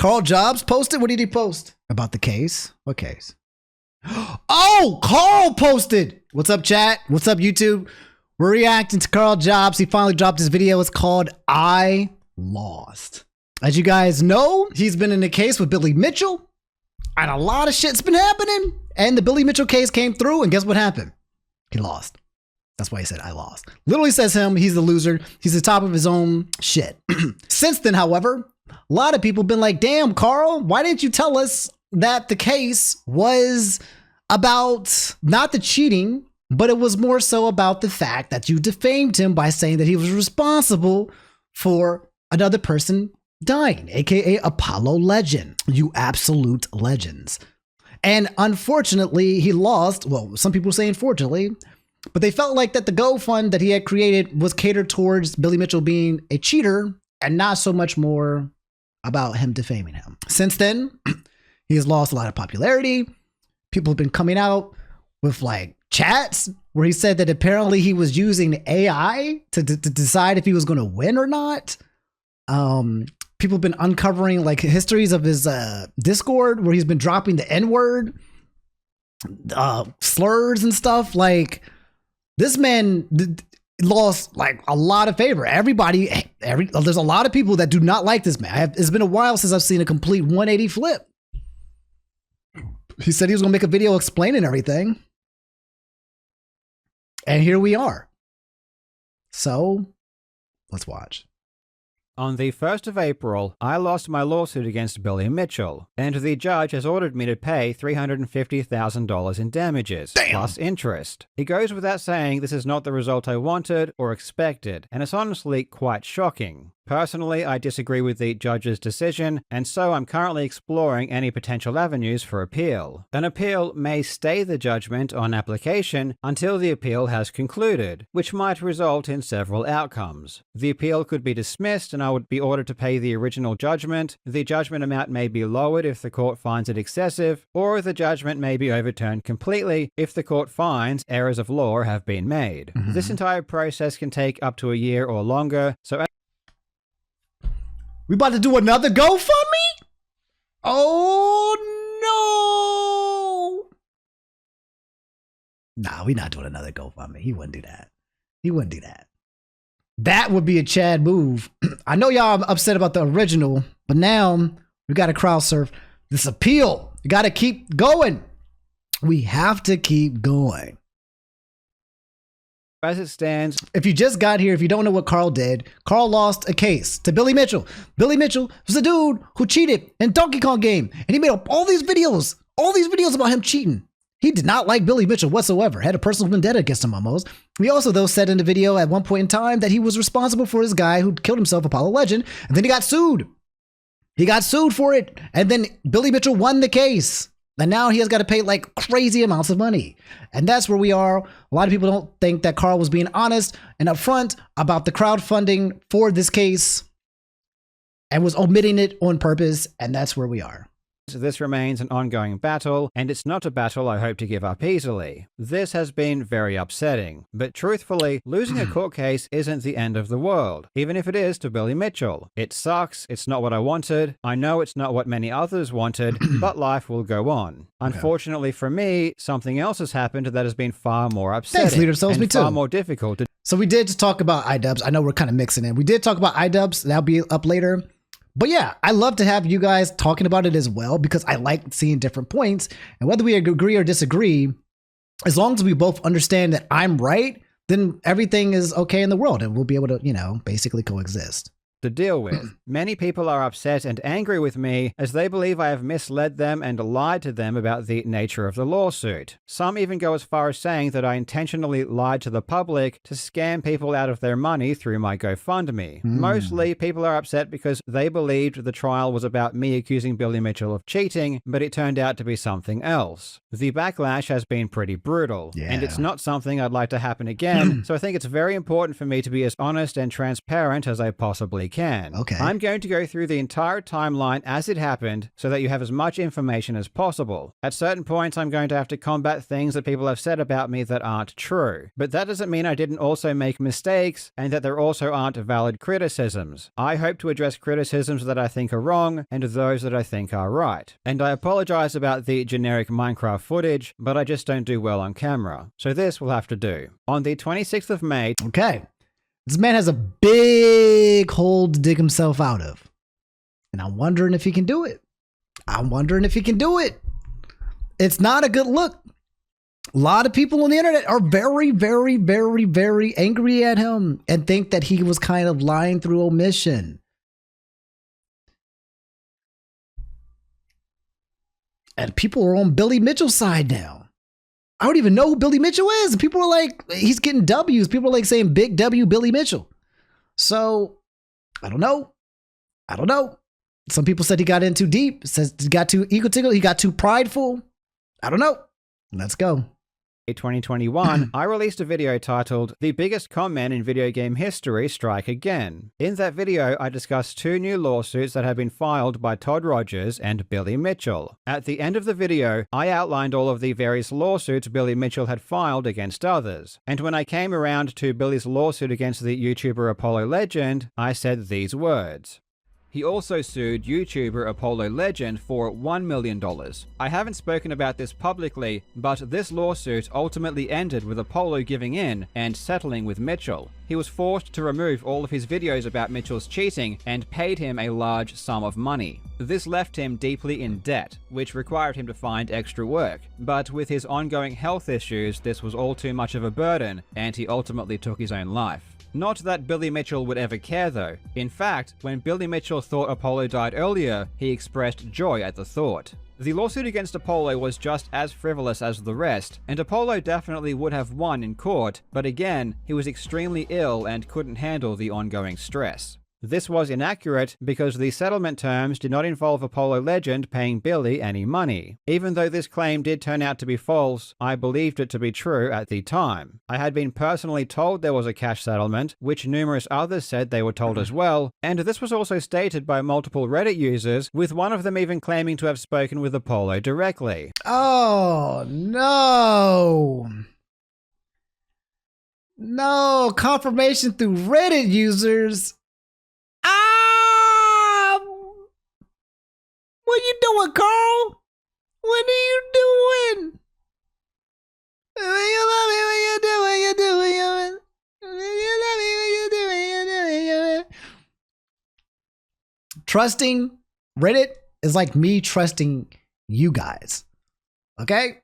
Karl Jobst posted? What did he post? About the case? What case? Oh, Karl posted. What's up, chat? What's up, YouTube? We're reacting to Karl Jobst. He finally dropped his video. It's called I Lost. As you guys know, he's been in a case with Billy Mitchell, and a lot of shit's been happening. And the Billy Mitchell case came through, and guess what happened? He lost. That's why he said I lost. Literally says him, he's the loser. He's the top of his own shit. Since then, however, a lot of people have been like, damn, Karl, why didn't you tell us that the case was about not the cheating, but it was more so about the fact that you defamed him by saying that he was responsible for another person dying, aka Apollo legend, you absolute legends. And unfortunately, he lost. Well, some people say unfortunately, but they felt like that the GoFund that he had created was catered towards Billy Mitchell being a cheater and not so much more about him defaming him. Since then, he has lost a lot of popularity. People have been coming out with like chats where he said that apparently he was using AI to decide if he was going to win or not. People have been uncovering like histories of his Discord where he's been dropping the N-word, slurs and stuff. Like, this man lost like a lot of favor. There's a lot of people that do not like this man. It's been a while since I've seen a complete 180 flip. He said he was going to make a video explaining everything. And here we are. So let's watch. On the 1st of April, I lost my lawsuit against Billy Mitchell, and the judge has ordered me to pay $350,000 in damages, plus interest. It goes without saying this is not the result I wanted or expected, and it's honestly quite shocking. Personally, I disagree with the judge's decision, and so I'm currently exploring any potential avenues for appeal. An appeal may stay the judgment on application until the appeal has concluded, which might result in several outcomes. The appeal could be dismissed and I would be ordered to pay the original judgment. The judgment amount may be lowered if the court finds it excessive, or the judgment may be overturned completely if the court finds errors of law have been made. This entire process can take up to a year or longer, so we about to do another GoFundMe? Oh no. Nah, we're not doing another GoFundMe. He wouldn't do that. He wouldn't do that. That would be a Chad move. I know y'all are upset about the original, but now we got to crowd surf this appeal. You got to keep going. We have to keep going. as it stands. If you just got here, if you don't know what Karl did, Karl lost a case to Billy Mitchell. Billy Mitchell was a dude who cheated in Donkey Kong game, and he made up all these videos about him cheating. He did not like Billy Mitchell whatsoever, had a personal vendetta against him almost. He also, though, said in the video at one point in time that he was responsible for this guy who killed himself, Apollo Legend, and then he got sued. He got sued for it, and then Billy Mitchell won the case. And now he has got to pay like crazy amounts of money. And that's where we are. A lot of people don't think that Karl was being honest and upfront about the crowdfunding for this case and was omitting it on purpose. And that's where we are. This remains an ongoing battle, and it's not a battle I hope to give up easily. This has been very upsetting, but truthfully, losing a court case isn't the end of the world, even if it is to Billy Mitchell. It sucks, it's not what I wanted, I know it's not what many others wanted, but life will go on. Unfortunately for me, something else has happened that has been far more upsetting. Thanks, Leader Souls, me too. Far more difficult to. So we did just talk about iDubbbz. I know we're kind of mixing it. We did talk about iDubbbz, that'll be up later. But yeah, I love to have you guys talking about it as well, because I like seeing different points. And whether we agree or disagree, as long as we both understand that I'm right, then everything is okay in the world and we'll be able to, you know, basically coexist. To deal with. Many people are upset and angry with me as they believe I have misled them and lied to them about the nature of the lawsuit. Some even go as far as saying that I intentionally lied to the public to scam people out of their money through my GoFundMe. Mostly, people are upset because they believed the trial was about me accusing Billy Mitchell of cheating, but it turned out to be something else. The backlash has been pretty brutal, and it's not something I'd like to happen again, so I think it's very important for me to be as honest and transparent as I possibly can. Okay. I'm going to go through the entire timeline as it happened so that you have as much information as possible. At certain points, I'm going to have to combat things that people have said about me that aren't true. But that doesn't mean I didn't also make mistakes and that there also aren't valid criticisms. I hope to address criticisms that I think are wrong and those that I think are right. And I apologize about the generic Minecraft footage, but I just don't do well on camera. So this will have to do. On the 26th of May... Okay. This man has a big hole to dig himself out of. And I'm wondering if he can do it. It's not a good look. A lot of people on the internet are very, very, very, very angry at him and think that he was kind of lying through omission. And people are on Billy Mitchell's side now. I don't even know who Billy Mitchell is. People are like, he's getting W's. People are like saying big W Billy Mitchell. So, I don't know. Some people said he got in too deep. Says he got too egotistical. He got too prideful. I don't know. Let's go. 2021, I released a video titled "The Biggest Con-Men in Video Game History Strike Again." In that video, I discussed 2 new lawsuits that had been filed by Todd Rogers and Billy Mitchell. At the end of the video, I outlined all of the various lawsuits Billy Mitchell had filed against others. And when I came around to Billy's lawsuit against the YouTuber Apollo Legend, I said these words. He also sued YouTuber Apollo Legend for $1 million. I haven't spoken about this publicly, but this lawsuit ultimately ended with Apollo giving in and settling with Mitchell. He was forced to remove all of his videos about Mitchell's cheating and paid him a large sum of money. This left him deeply in debt, which required him to find extra work. But with his ongoing health issues, this was all too much of a burden, and he ultimately took his own life. Not that Billy Mitchell would ever care though. In fact, when Billy Mitchell thought Apollo died earlier, he expressed joy at the thought. The lawsuit against Apollo was just as frivolous as the rest, and Apollo definitely would have won in court, but again, he was extremely ill and couldn't handle the ongoing stress. This was inaccurate because the settlement terms did not involve Apollo Legend paying Billy any money. Even though this claim did turn out to be false, I believed it to be true at the time. I had been personally told there was a cash settlement, which numerous others said they were told as well, and this was also stated by multiple Reddit users, with one of them even claiming to have spoken with Apollo directly. Oh, no. No, confirmation through Reddit users. What you doing, Carl? What are you doing? You love me when you do what you do. You love me when you do what you do. Trusting Reddit is like me trusting you guys. Okay?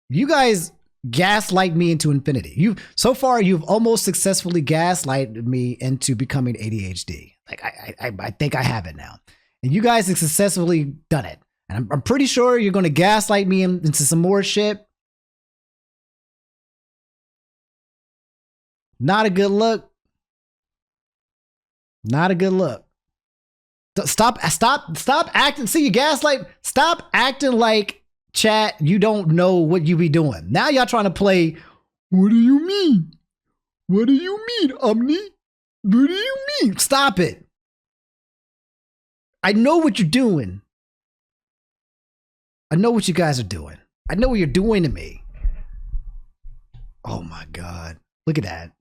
You guys gaslight me into infinity. So far you've almost successfully gaslighted me into becoming ADHD. Like I think I have it now. And you guys have successfully done it. And I'm pretty sure you're going to gaslight me into some more shit. Not a good look. Not a good look. Stop acting. See, you gaslight. Stop acting like, chat, you don't know what you be doing. Now y'all trying to play, what do you mean? What do you mean, Omni? What do you mean? Stop it. I know what you're doing. I know what you guys are doing. I know what you're doing to me. Oh my God. Look at that.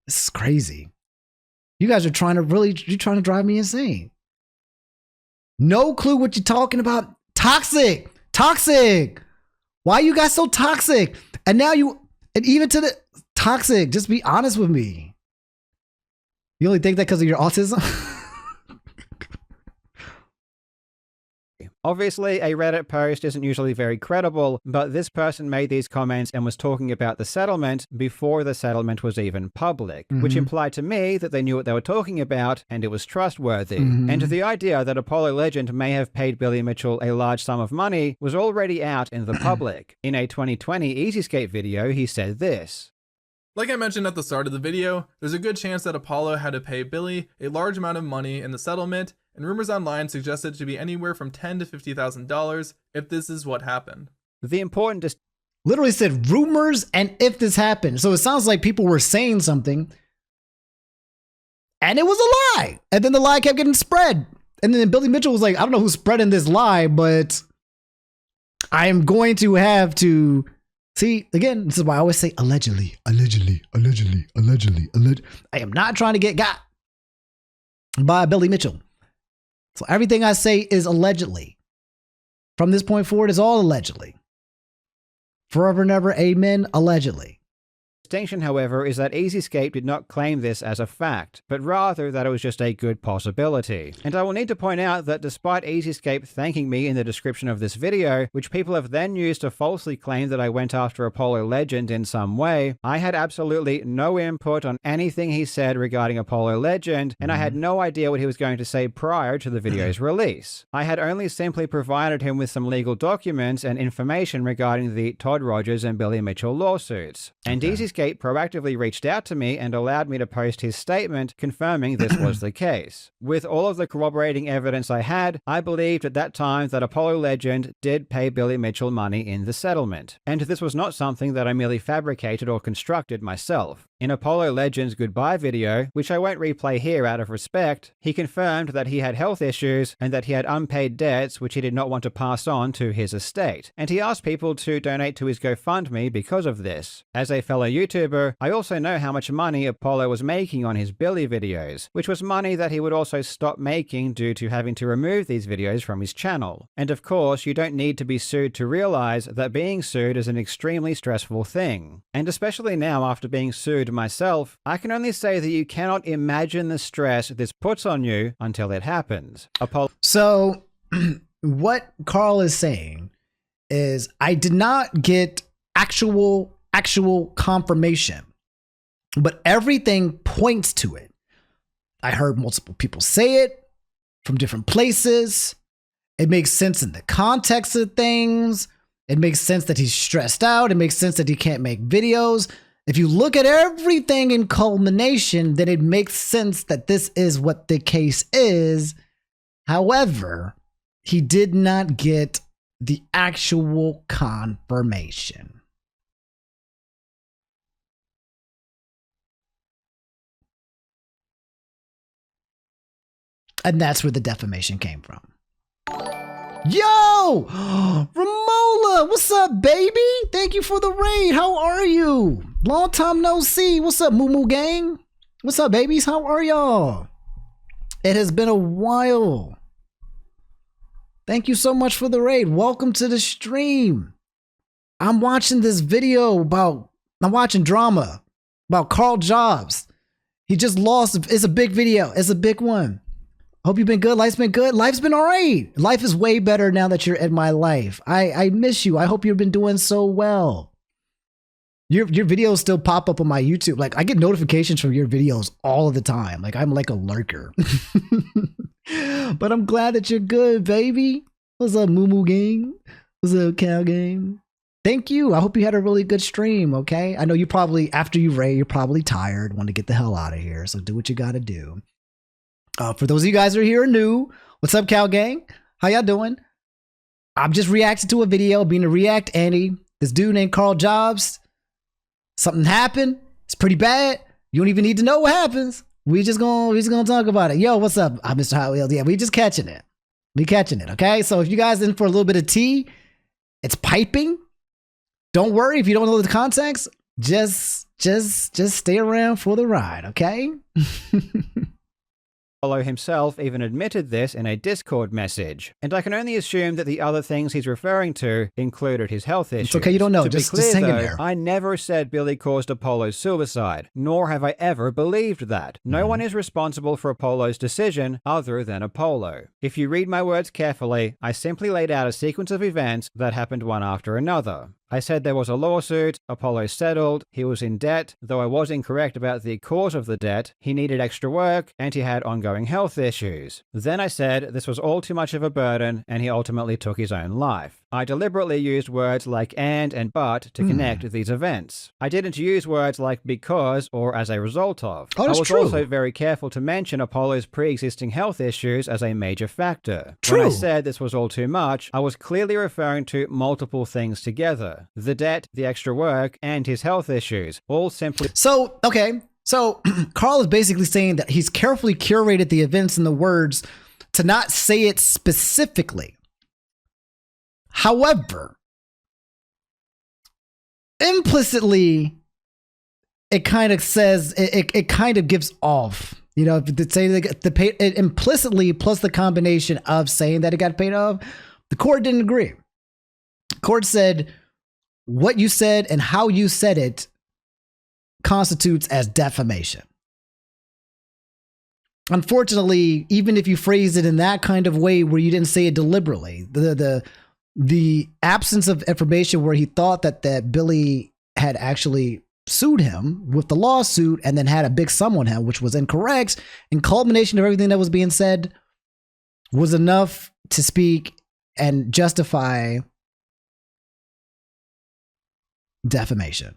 This is crazy. You guys are trying to drive me insane. No clue what you're talking about. Toxic. Why you guys so toxic? And now and even to the toxic, just be honest with me. You only think that because of your autism? Obviously, a Reddit post isn't usually very credible, but this person made these comments and was talking about the settlement before the settlement was even public, which implied to me that they knew what they were talking about and it was trustworthy. And the idea that Apollo Legend may have paid Billy Mitchell a large sum of money was already out in the public. In a 2020 Easyscape video, he said this. Like I mentioned at the start of the video, there's a good chance that Apollo had to pay Billy a large amount of money in the settlement, and rumors online suggested it to be anywhere from $10,000 to $50,000 if this is what happened. The important literally said rumors and if this happened. So it sounds like people were saying something And it was a lie. And then the lie kept getting spread. And then Billy Mitchell was like, I don't know who's spreading this lie, but I am going to have to see, again, this is why I always say allegedly. I am not trying to get got by Billy Mitchell. So everything I say is allegedly. From this point forward, it's all allegedly. Forever and ever, amen, allegedly. Distinction, however, is that Easyscape did not claim this as a fact, but rather that it was just a good possibility. And I will need to point out that despite Easyscape thanking me in the description of this video, which people have then used to falsely claim that I went after Apollo Legend in some way, I had absolutely no input on anything he said regarding Apollo Legend, and I had no idea what he was going to say prior to the video's release. I had only simply provided him with some legal documents and information regarding the Todd Rogers and Billy Mitchell lawsuits. And Easyscape proactively reached out to me and allowed me to post his statement confirming this was the case. With all of the corroborating evidence I had, I believed at that time that Apollo Legend did pay Billy Mitchell money in the settlement. And this was not something that I merely fabricated or constructed myself. In Apollo Legend's goodbye video, which I won't replay here out of respect, he confirmed that he had health issues and that he had unpaid debts which he did not want to pass on to his estate. And he asked people to donate to his GoFundMe because of this. As a fellow YouTuber, I also know how much money Apollo was making on his Billy videos, which was money that he would also stop making due to having to remove these videos from his channel. And of course, you don't need to be sued to realize that being sued is an extremely stressful thing. And especially now after being sued myself, I can only say that you cannot imagine the stress this puts on you until it happens. So what Karl is saying is I did not get actual confirmation, but everything points to it. I heard multiple people say it from different places. It makes sense in the context of things. It makes sense that he's stressed out. It makes sense that he can't make videos. If you look at everything in culmination, then it makes sense that this is what the case is. However, he did not get the actual confirmation. And that's where the defamation came from. Yo! Ramola, what's up, baby? Thank you for the raid. How are you? Long time no see. What's up, Moo Moo Gang? What's up, babies? How are y'all? It has been a while. Thank you so much for the raid. Welcome to the stream. I'm watching this video I'm watching drama about Karl Jobst. He just lost. It's a big video. It's a big one. Hope you've been good. Life's been good. Life's been all right. Life is way better now that you're in my life. I miss you. I hope you've been doing so well. Your videos still pop up on my YouTube. Like I get notifications from your videos all of the time. Like I'm like a lurker. But I'm glad that you're good, baby. What's up, Moo Moo Gang? What's up, Cow Gang? Thank you. I hope you had a really good stream, okay? I know you probably, after you raid, you're probably tired, want to get the hell out of here. So do what you got to do. For those of you guys who are here new, what's up, Cow Gang? How y'all doing? I'm just reacting to a video, being a React Annie. This dude named Karl Jobst. Something happened. It's pretty bad. You don't even need to know what happens. We just gonna talk about it. Yo, what's up, Mr. Hot Wheels? Yeah, we just catching it. We catching it, okay? So if you guys in for a little bit of tea, it's piping. Don't worry if you don't know the context. Just stay around for the ride, okay? Apollo himself even admitted this in a Discord message, and I can only assume that the other things he's referring to included his health issues. It's okay, you don't know. To just be clear, hang in though, there. I never said Billy caused Apollo's suicide, nor have I ever believed that. No one is responsible for Apollo's decision other than Apollo. If you read my words carefully, I simply laid out a sequence of events that happened one after another. I said there was a lawsuit, Apollo settled, he was in debt, though I was incorrect about the cause of the debt, he needed extra work, and he had ongoing health issues. Then I said this was all too much of a burden, and he ultimately took his own life. I deliberately used words like and but to connect these events. I didn't use words like because or as a result of. Oh, that's I was true. also very careful to mention Apollo's pre-existing health issues as a major factor. True. When I said this was all too much, I was clearly referring to multiple things together. The debt, the extra work, and his health issues, all simply... So, okay, So Karl is basically saying that he's carefully curated the events and the words to not say it specifically. However, implicitly, it kind of says, it kind of gives off. You know, say the pay it implicitly, plus the combination of saying that it got paid off, the court didn't agree. The court said what you said and how you said it constitutes as defamation. Unfortunately, even if you phrase it in that kind of way where you didn't say it deliberately, the absence of information where he thought that Billy had actually sued him with the lawsuit and then had a big sum on him, which was incorrect, and culmination of everything that was being said was enough to speak and justify defamation.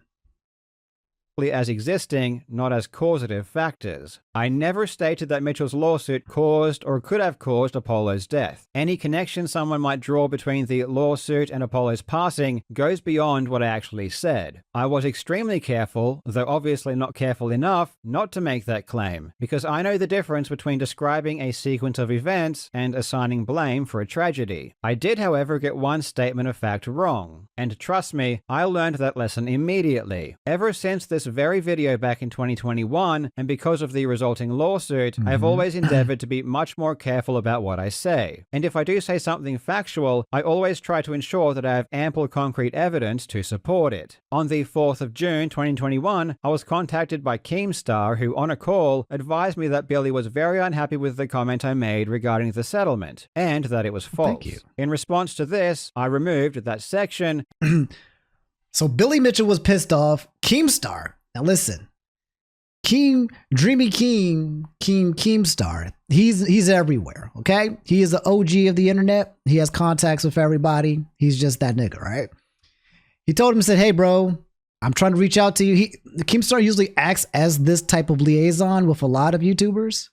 As existing, not as causative factors. I never stated that Mitchell's lawsuit caused or could have caused Apollo's death. Any connection someone might draw between the lawsuit and Apollo's passing goes beyond what I actually said. I was extremely careful, though obviously not careful enough, not to make that claim, because I know the difference between describing a sequence of events and assigning blame for a tragedy. I did, however, get one statement of fact wrong, and trust me, I learned that lesson immediately. Ever since this very video back in 2021, and because of the resulting lawsuit, I have always endeavored to be much more careful about what I say. And if I do say something factual, I always try to ensure that I have ample concrete evidence to support it. On the 4th of June 2021, I was contacted by Keemstar, who on a call advised me that Billy was very unhappy with the comment I made regarding the settlement, and that it was false. Thank you. In response to this, I removed that section. So Billy Mitchell was pissed off. Keemstar. Now listen. Dreamy Keemstar. He's everywhere, okay? He is the OG of the internet. He has contacts with everybody. He's just that nigga, right? He told him, said, hey, bro, I'm trying to reach out to you. Keemstar usually acts as this type of liaison with a lot of YouTubers.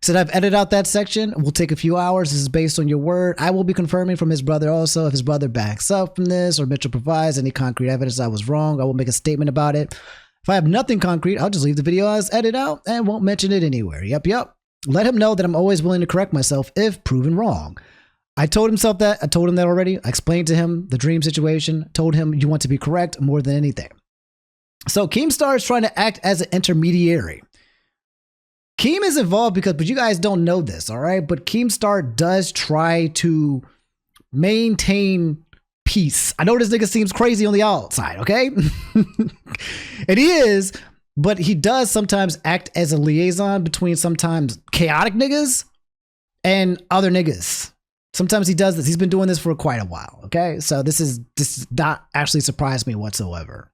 Said, I've edited out that section. It will take a few hours. This is based on your word. I will be confirming from his brother also. If his brother backs up from this or Mitchell provides any concrete evidence I was wrong, I will make a statement about it. If I have nothing concrete, I'll just leave the video as edited out and won't mention it anywhere. Yep. Let him know that I'm always willing to correct myself if proven wrong. I told him that already. I explained to him the dream situation, told him you want to be correct more than anything. So Keemstar is trying to act as an intermediary. Keem is involved but you guys don't know this, all right? But Keemstar does try to maintain peace. I know this nigga seems crazy on the outside, okay? And he is, but he does sometimes act as a liaison between sometimes chaotic niggas and other niggas. Sometimes he does this. He's been doing this for quite a while, okay? So this does not actually surprise me whatsoever.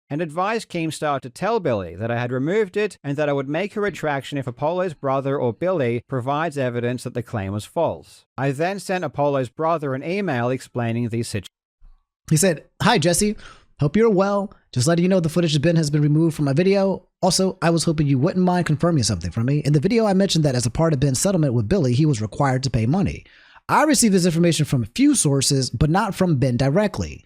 And advised Keemstar to tell Billy that I had removed it and that I would make a retraction if Apollo's brother or Billy provides evidence that the claim was false. I then sent Apollo's brother an email explaining the situation. He said, hi, Jesse. Hope you're well. Just letting you know the footage of Ben has been removed from my video. Also, I was hoping you wouldn't mind confirming something for me. In the video, I mentioned that as a part of Ben's settlement with Billy, he was required to pay money. I received this information from a few sources, but not from Ben directly.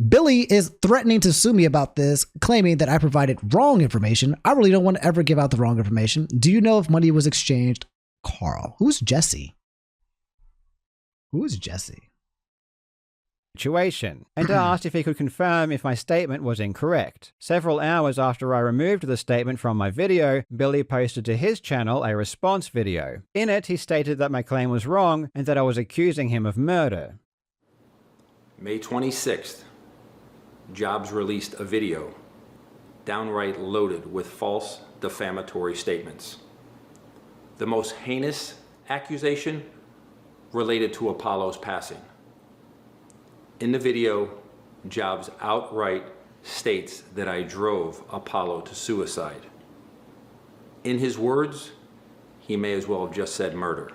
Billy is threatening to sue me about this, claiming that I provided wrong information. I really don't want to ever give out the wrong information. Do you know if money was exchanged? Karl. Who's Jesse? Who is Jesse? And asked if he could confirm if my statement was incorrect. Several hours after I removed the statement from my video, Billy posted to his channel a response video. In it, he stated that my claim was wrong and that I was accusing him of murder. May 26th, Jobs released a video downright loaded with false defamatory statements. The most heinous accusation related to Apollo's passing. In the video, Jobs outright states that I drove Apollo to suicide. In his words, he may as well have just said murder.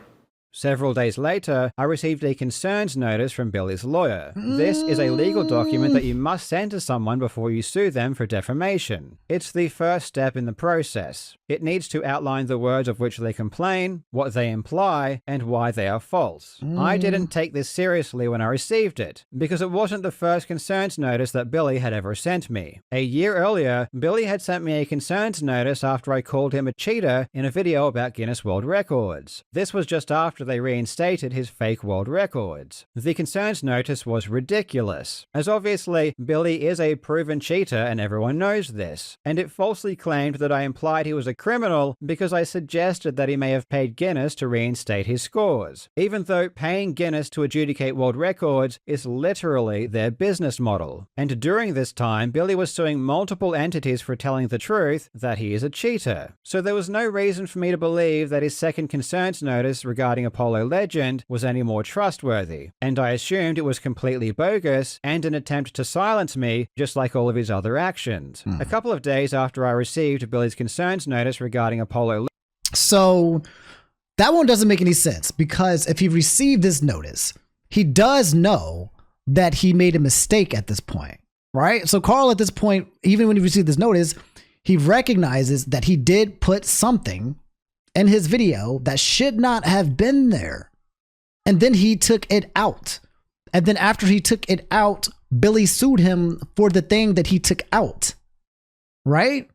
Several days later, I received a concerns notice from Billy's lawyer. This is a legal document that you must send to someone before you sue them for defamation. It's the first step in the process. It needs to outline the words of which they complain, what they imply, and why they are false. I didn't take this seriously when I received it, because it wasn't the first concerns notice that Billy had ever sent me. A year earlier, Billy had sent me a concerns notice after I called him a cheater in a video about Guinness World Records. This was just after they reinstated his fake world records. The concerns notice was ridiculous, as obviously Billy is a proven cheater and everyone knows this, and it falsely claimed that I implied he was a criminal because I suggested that he may have paid Guinness to reinstate his scores, even though paying Guinness to adjudicate world records is literally their business model. And during this time, Billy was suing multiple entities for telling the truth that he is a cheater. So there was no reason for me to believe that his second concerns notice regarding Apollo Legend was any more trustworthy, and I assumed it was completely bogus and an attempt to silence me, just like all of his other actions. A couple of days after I received Billy's concerns notice regarding Apollo. So that one doesn't make any sense, because if he received this notice, he does know that he made a mistake at this point, right? So Karl at this point, even when he received this notice, he recognizes that he did put something in his video that should not have been there. And then he took it out. And then after he took it out, Billy sued him for the thing that he took out, right?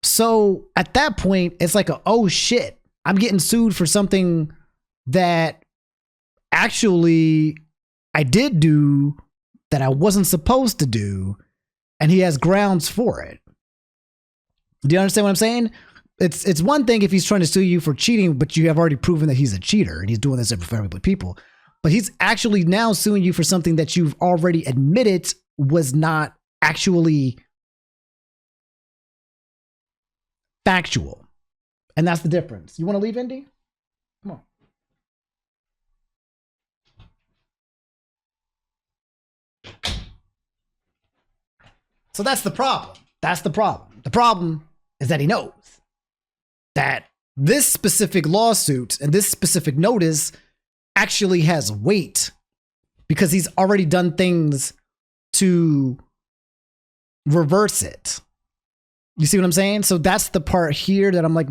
So at that point, it's like, oh shit, I'm getting sued for something that actually I did do that I wasn't supposed to do, and he has grounds for it. Do you understand what I'm saying? It's one thing if he's trying to sue you for cheating, but you have already proven that he's a cheater and he's doing this for every people. But he's actually now suing you for something that you've already admitted was not actually factual. And that's the difference. You want to leave, Indy? Come on. So that's the problem. That's the problem. The problem is that he knows that this specific lawsuit and this specific notice actually has weight because he's already done things to reverse it. You see what I'm saying? So that's the part here that I'm like,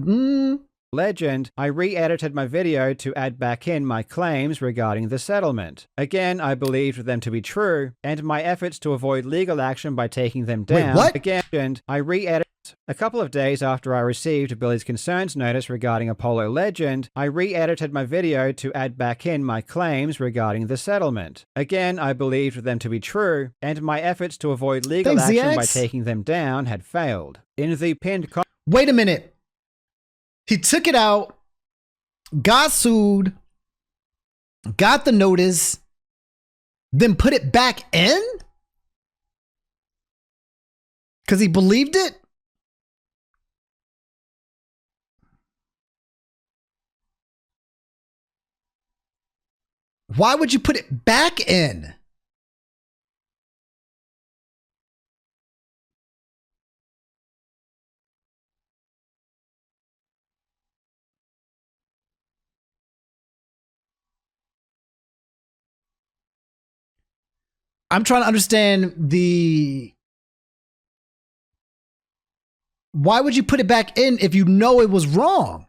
Legend, I re-edited my video to add back in my claims regarding the settlement. Again, I believed them to be true, and my efforts to avoid legal action by taking them down. Wait, what? Again, I re-edited. A couple of days after I received Billy's concerns notice regarding Apollo Legend, I re-edited my video to add back in my claims regarding the settlement. Again, I believed them to be true, and my efforts to avoid legal action by taking them down had failed. In the pinned comment. Wait a minute. He took it out, got sued, got the notice, then put it back in? Because he believed it? Why would you put it back in? I'm trying to understand why would you put it back in if you know it was wrong?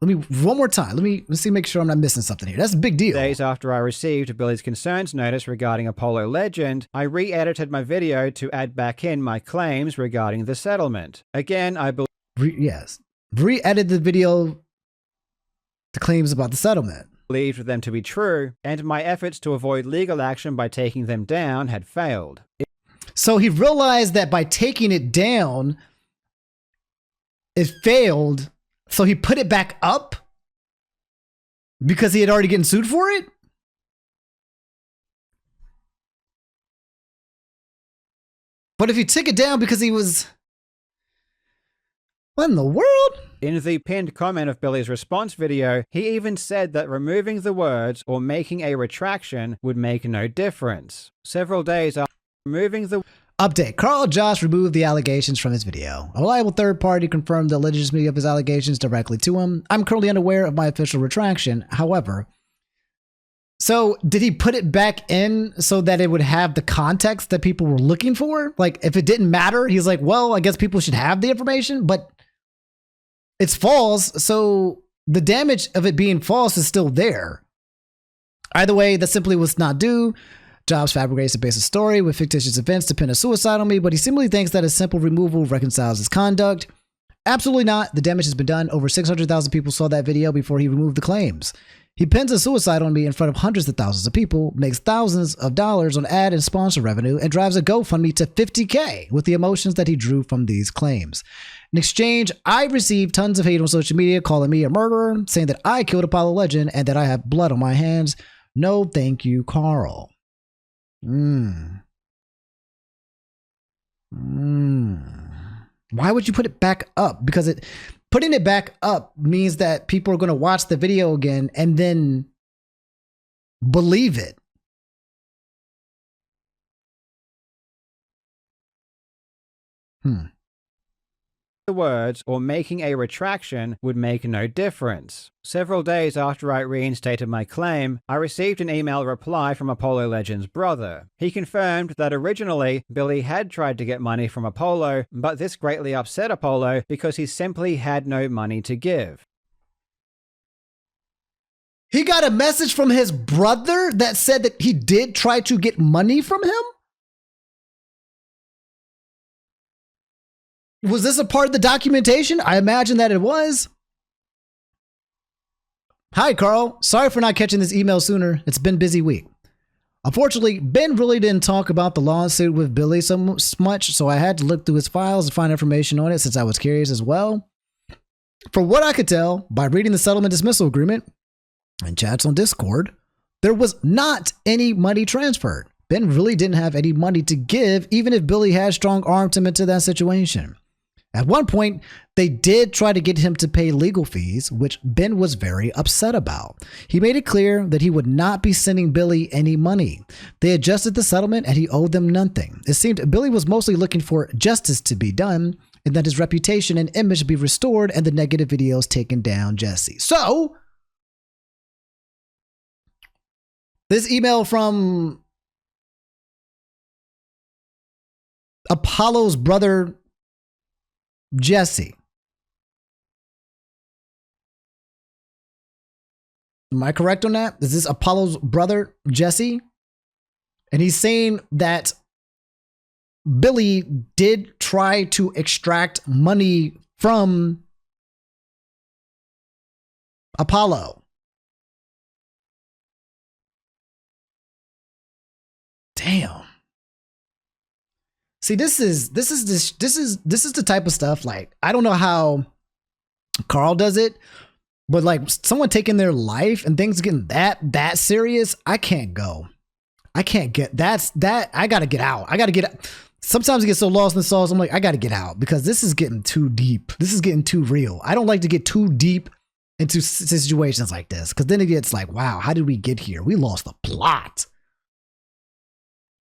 One more time. Let's see, make sure I'm not missing something here. That's a big deal. Days after I received Billy's concerns notice regarding Apollo Legend, I re-edited my video to add back in my claims regarding the settlement. Again, I believe. Yes. Re-edit the video, the claims about the settlement. Believed them to be true, and my efforts to avoid legal action by taking them down had failed. So he realized that by taking it down, it failed. So he put it back up because he had already gotten sued for it? But if he took it down because he was... What in the world? In the pinned comment of Billy's response video, he even said that removing the words or making a retraction would make no difference. Several days after removing the... Update. Karl Jobst removed the allegations from his video. A reliable third party confirmed the legitimacy of his allegations directly to him. I'm currently unaware of my official retraction. However, so did he put it back in so that it would have the context that people were looking for? Like, if it didn't matter, he's like, well, I guess people should have the information, but it's false. So the damage of it being false is still there. Either way, that simply was not due. Jobst fabricates a basic story with fictitious events to pin a suicide on me, but he simply thinks that a simple removal reconciles his conduct. Absolutely not. The damage has been done. Over 600,000 people saw that video before he removed the claims. He pins a suicide on me in front of hundreds of thousands of people, makes thousands of dollars on ad and sponsor revenue, and drives a GoFundMe to $50K with the emotions that he drew from these claims. In exchange, I received tons of hate on social media calling me a murderer, saying that I killed Apollo Legend and that I have blood on my hands. No, thank you, Karl. Why would you put it back up? Because putting it back up means that people are going to watch the video again and then believe it. The words or making a retraction would make no difference. Several days after I reinstated my claim, I received an email reply from Apollo Legend's brother. He confirmed that originally Billy had tried to get money from Apollo, but this greatly upset Apollo because he simply had no money to give. He got a message from his brother that said that he did try to get money from him? Was this a part of the documentation? I imagine that it was. Hi, Karl. Sorry for not catching this email sooner. It's been a busy week. Unfortunately, Ben really didn't talk about the lawsuit with Billy so much, so I had to look through his files and find information on it since I was curious as well. From what I could tell by reading the settlement dismissal agreement and chats on Discord, there was not any money transferred. Ben really didn't have any money to give, even if Billy had strong-armed him into that situation. At one point, they did try to get him to pay legal fees, which Ben was very upset about. He made it clear that he would not be sending Billy any money. They adjusted the settlement and he owed them nothing. It seemed Billy was mostly looking for justice to be done and that his reputation and image be restored and the negative videos taken down, Jesse. So, this email from Apollo's brother, Jesse. Am I correct on that? Is this Apollo's brother, Jesse? And he's saying that Billy did try to extract money from Apollo. Damn. See, this is the type of stuff, like, I don't know how Karl does it, but like someone taking their life and things getting that serious, I can't go. I can't get that. I gotta get out. I gotta get out. Sometimes I get so lost in the sauce, I'm like, I gotta get out because this is getting too deep. This is getting too real. I don't like to get too deep into situations like this because then it gets like, wow, how did we get here? We lost the plot.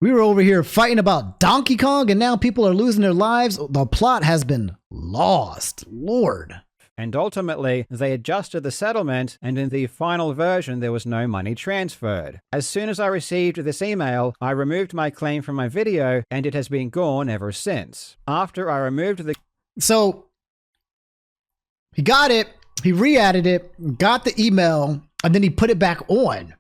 We were over here fighting about Donkey Kong and now people are losing their lives. The plot has been lost. Lord. And ultimately, they adjusted the settlement, and in the final version, there was no money transferred. As soon as I received this email, I removed my claim from my video, and it has been gone ever since. After I removed the... So, he got it, he re-added it, got the email, and then he put it back on.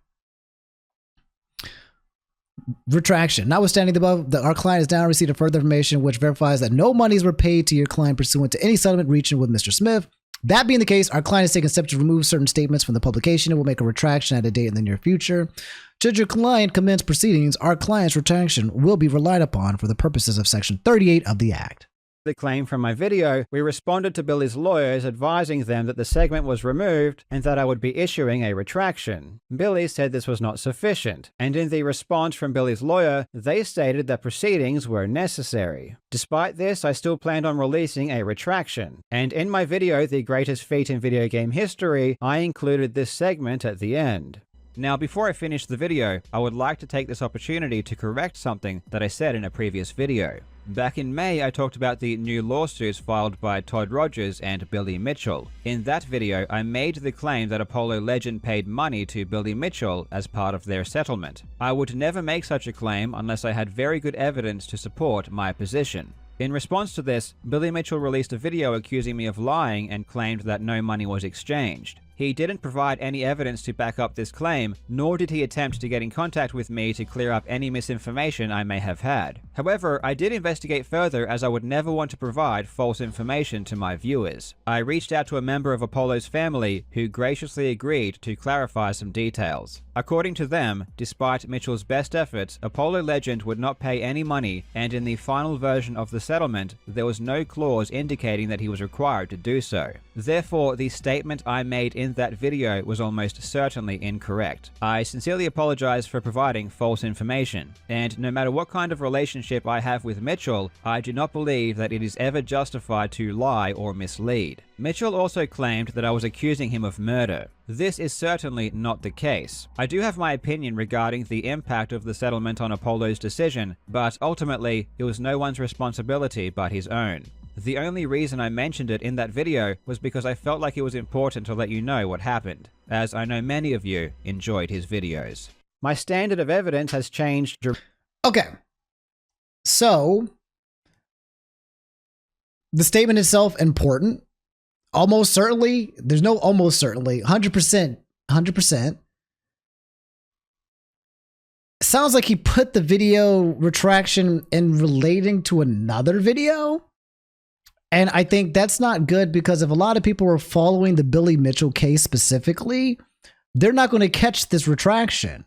Retraction. Notwithstanding the above, our client has now received a further information which verifies that no monies were paid to your client pursuant to any settlement reached with Mr. Smith. That being the case, our client has taken steps to remove certain statements from the publication and will make a retraction at a date in the near future. Should your client commence proceedings, our client's retraction will be relied upon for the purposes of Section 38 of the Act. Claim from my video, we responded to Billy's lawyers advising them that the segment was removed and that I would be issuing a retraction. Billy said this was not sufficient, and in the response from Billy's lawyer, they stated that proceedings were necessary. Despite this, I still planned on releasing a retraction, and in my video, The Greatest Feat in Video Game History, I included this segment at the end. Now, before I finish the video, I would like to take this opportunity to correct something that I said in a previous video. Back in May, I talked about the new lawsuits filed by Todd Rogers and Billy Mitchell. In that video, I made the claim that Apollo Legend paid money to Billy Mitchell as part of their settlement. I would never make such a claim unless I had very good evidence to support my position. In response to this, Billy Mitchell released a video accusing me of lying and claimed that no money was exchanged. He didn't provide any evidence to back up this claim, nor did he attempt to get in contact with me to clear up any misinformation I may have had. However, I did investigate further as I would never want to provide false information to my viewers. I reached out to a member of Apollo's family who graciously agreed to clarify some details. According to them, despite Mitchell's best efforts, Apollo Legend would not pay any money, and in the final version of the settlement, there was no clause indicating that he was required to do so. Therefore, the statement I made in that video was almost certainly incorrect. I sincerely apologize for providing false information, and no matter what kind of relationship I have with Mitchell, I do not believe that it is ever justified to lie or mislead. Mitchell also claimed that I was accusing him of murder. This is certainly not the case. I do have my opinion regarding the impact of the settlement on Apollo's decision, but ultimately, it was no one's responsibility but his own. The only reason I mentioned it in that video was because I felt like it was important to let you know what happened, as I know many of you enjoyed his videos. My standard of evidence has changed. Okay. So, the statement itself important. Almost certainly, there's no almost certainly, 100%, 100%. Sounds like he put the video retraction in relating to another video. And I think that's not good because if a lot of people were following the Billy Mitchell case specifically, they're not going to catch this retraction.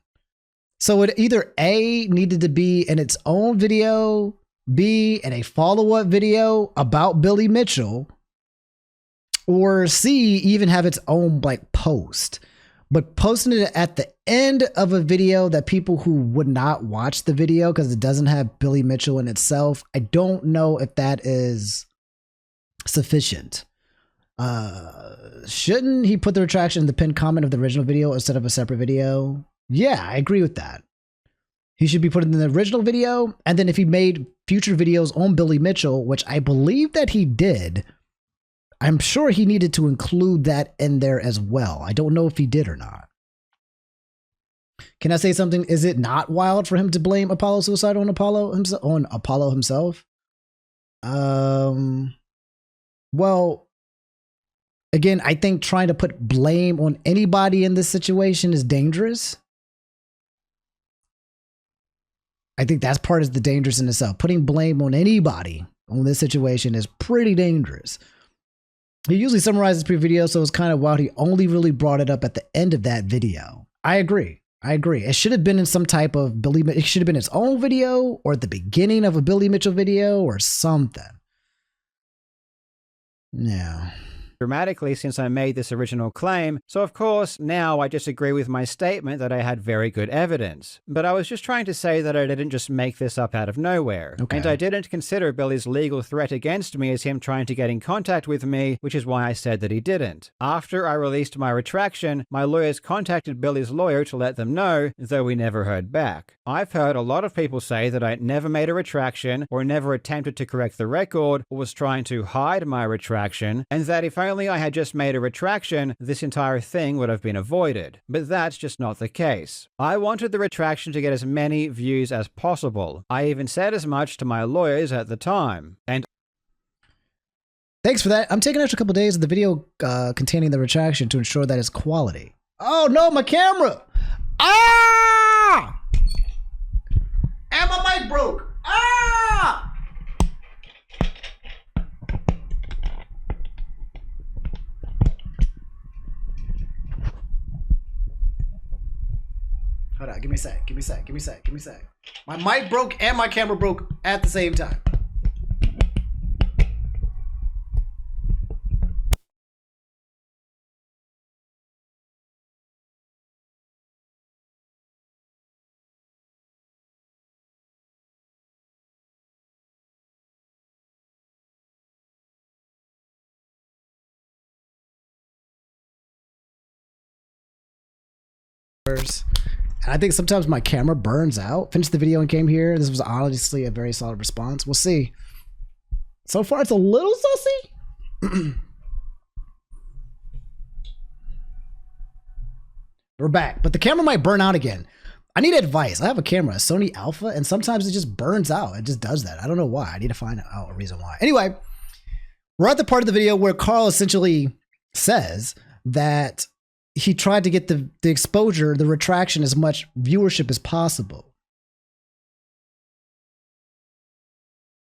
So it either A, needed to be in its own video, B, in a follow-up video about Billy Mitchell, or C, even have its own like post. But posting it at the end of a video that people who would not watch the video because it doesn't have Billy Mitchell in itself, I don't know if that is sufficient. Shouldn't he put the retraction in the pinned comment of the original video instead of a separate video? Yeah, I agree with that. He should be put in the original video, and then if he made future videos on Billy Mitchell, which I believe that he did, I'm sure he needed to include that in there as well. I don't know if he did or not. Can I say something? Is it not wild for him to blame Apollo's suicide on Apollo himself? Well, again, I think trying to put blame on anybody in this situation is dangerous. I think that's part of the dangerous in itself. Putting blame on anybody on this situation is pretty dangerous. He usually summarizes pre-video, so it's kind of wild he only really brought it up at the end of that video. I agree. It should have been in some type of it should have been its own video or at the beginning of a Billy Mitchell video or something. Yeah. Dramatically since I made this original claim, so of course now I disagree with my statement that I had very good evidence. But I was just trying to say that I didn't just make this up out of nowhere. Okay. And I didn't consider Billy's legal threat against me as him trying to get in contact with me, which is why I said that he didn't. After I released my retraction, my lawyers contacted Billy's lawyer to let them know, though we never heard back. I've heard a lot of people say that I never made a retraction or never attempted to correct the record or was trying to hide my retraction, and that if only I had just made a retraction, this entire thing would have been avoided. But that's just not the case. I wanted the retraction to get as many views as possible. I even said as much to my lawyers at the time. And thanks for that. I'm taking an extra couple days of the video containing the retraction to ensure that it's quality. Oh no, my camera! Ah! And my mic broke! Ah! Hold on, give me a sec. My mic broke and my camera broke at the same time. And I think sometimes my camera burns out. Finished the video and came here. This was honestly a very solid response. We'll see. So far, it's a little sussy. We're back, but the camera might burn out again. I need advice. I have a camera, a Sony Alpha, and sometimes it just burns out. It just does that. I don't know why. I need to find out a reason why. Anyway, we're at the part of the video where Karl essentially says that he tried to get the exposure, the retraction, as much viewership as possible.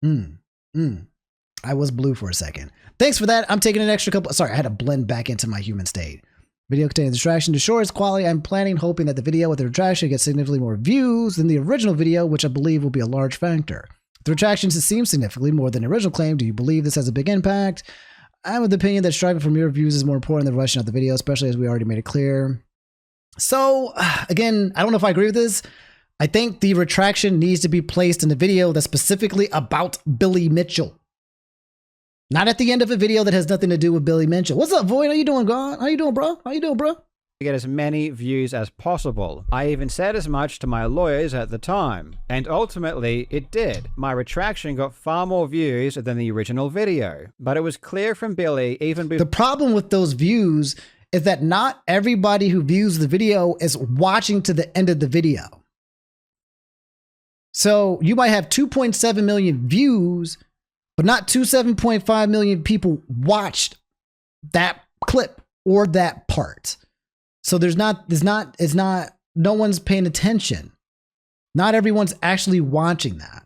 I was blue for a second. Thanks for that. I'm taking an extra couple. Sorry, I had to blend back into my human state. Video containing distraction to ensure its quality. I'm hoping that the video with the retraction gets significantly more views than the original video, which I believe will be a large factor. The retractions seem significantly more than the original claim. Do you believe this has a big impact? I'm of the opinion that striving for more views is more important than rushing out the video, especially as we already made it clear. So, again, I don't know if I agree with this. I think the retraction needs to be placed in a video that's specifically about Billy Mitchell. Not at the end of a video that has nothing to do with Billy Mitchell. What's up, Void? How you doing, God? How you doing, bro? How you doing, bro? Get as many views as possible. I even said as much to my lawyers at the time, and ultimately it did. My retraction got far more views than the original video, but it was clear from Billy even before. The problem with those views is that not everybody who views the video is watching to the end of the video. So you might have 2.7 million views, but not 7.5 million people watched that clip or that part. So no one's paying attention. Not everyone's actually watching that.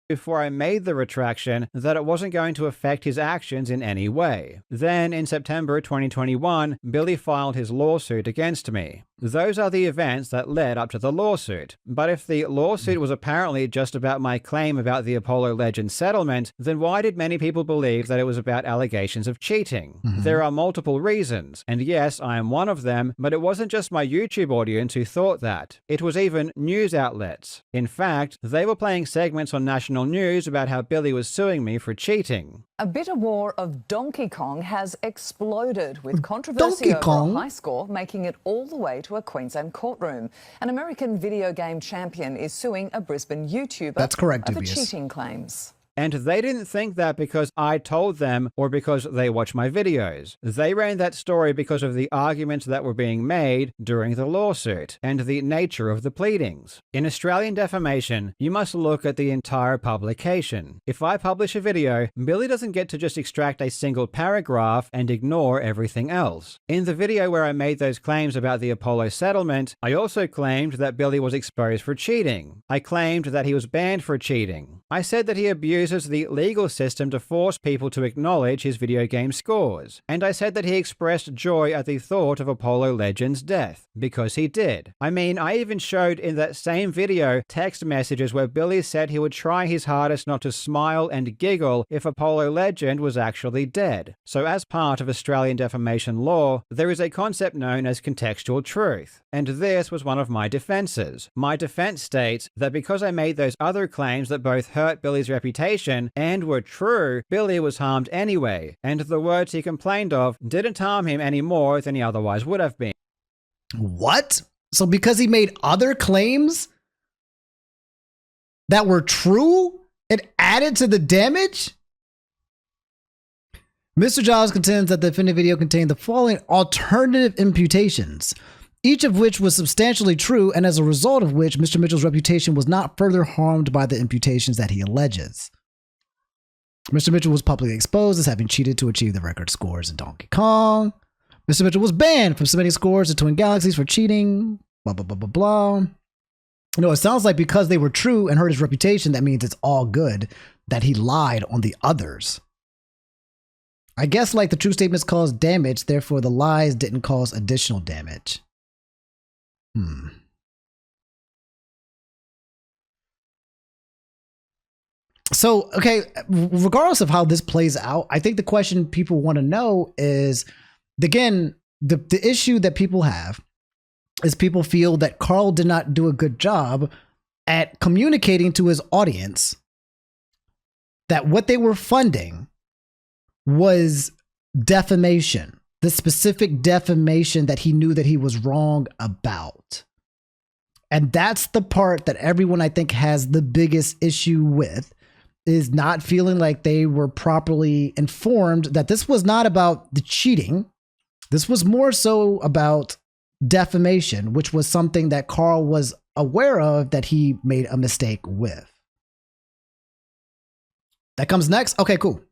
Before I made the retraction that it wasn't going to affect his actions in any way. Then, in September 2021, Billy filed his lawsuit against me. Those are the events that led up to the lawsuit. But if the lawsuit was apparently just about my claim about the Apollo Legends settlement, then why did many people believe that it was about allegations of cheating? There are multiple reasons, and yes, I am one of them, but it wasn't just my YouTube audience who thought that. It was even news outlets. In fact, they were playing segments on national news about how Billy was suing me for cheating. A bitter war of Donkey Kong has exploded, with controversy over a high score making it all the way to a Queensland courtroom. An American video game champion is suing a Brisbane YouTuber over cheating claims. And they didn't think that because I told them or because they watch my videos. They ran that story because of the arguments that were being made during the lawsuit and the nature of the pleadings. In Australian defamation, you must look at the entire publication. If I publish a video, Billy doesn't get to just extract a single paragraph and ignore everything else. In the video where I made those claims about the Apollo settlement, I also claimed that Billy was exposed for cheating. I claimed that he was banned for cheating. I said that he abused the legal system to force people to acknowledge his video game scores. And I said that he expressed joy at the thought of Apollo Legends' death, because he did. I mean, I even showed in that same video text messages where Billy said he would try his hardest not to smile and giggle if Apollo Legend was actually dead. So as part of Australian defamation law, there is a concept known as contextual truth. And this was one of my defenses. My defense states that because I made those other claims that both hurt Billy's reputation and were true, Billy was harmed anyway, and the words he complained of didn't harm him any more than he otherwise would have been. What? So because he made other claims that were true, it added to the damage? Mr. Jobs contends that the defendant video contained the following alternative imputations, each of which was substantially true, and as a result of which, Mr. Mitchell's reputation was not further harmed by the imputations that he alleges. Mr. Mitchell was publicly exposed as having cheated to achieve the record scores in Donkey Kong. Mr. Mitchell was banned from submitting scores to Twin Galaxies for cheating. Blah, blah, blah, blah, blah. You know, it sounds like because they were true and hurt his reputation, that means it's all good that he lied on the others. I guess like the true statements caused damage, therefore the lies didn't cause additional damage. So, okay, regardless of how this plays out, I think the question people want to know is, again, the issue that people have is people feel that Karl did not do a good job at communicating to his audience that what they were funding was defamation, the specific defamation that he knew that he was wrong about. And that's the part that everyone, I think, has the biggest issue with, is not feeling like they were properly informed that this was not about the cheating. This was more so about defamation, which was something that Karl was aware of that he made a mistake with. That comes next. Okay, cool.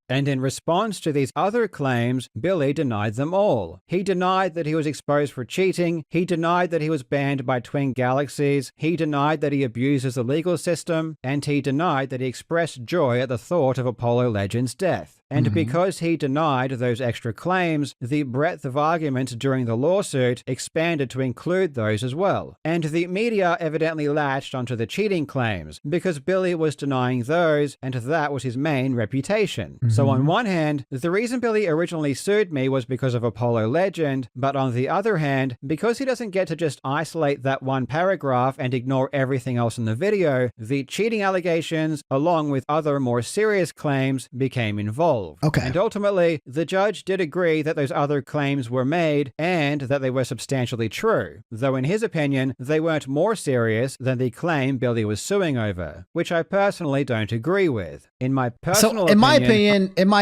And in response to these other claims, Billy denied them all. He denied that he was exposed for cheating. He denied that he was banned by Twin Galaxies. He denied that he abuses the legal system. And he denied that he expressed joy at the thought of Apollo Legends' death. And because he denied those extra claims, the breadth of argument during the lawsuit expanded to include those as well. And the media evidently latched onto the cheating claims because Billy was denying those, and that was his main reputation. So on one hand, the reason Billy originally sued me was because of Apollo Legend, but on the other hand, because he doesn't get to just isolate that one paragraph and ignore everything else in the video, the cheating allegations, along with other more serious claims, became involved. Okay. And ultimately, the judge did agree that those other claims were made and that they were substantially true, though in his opinion, they weren't more serious than the claim Billy was suing over, which I personally don't agree with. In my personal in my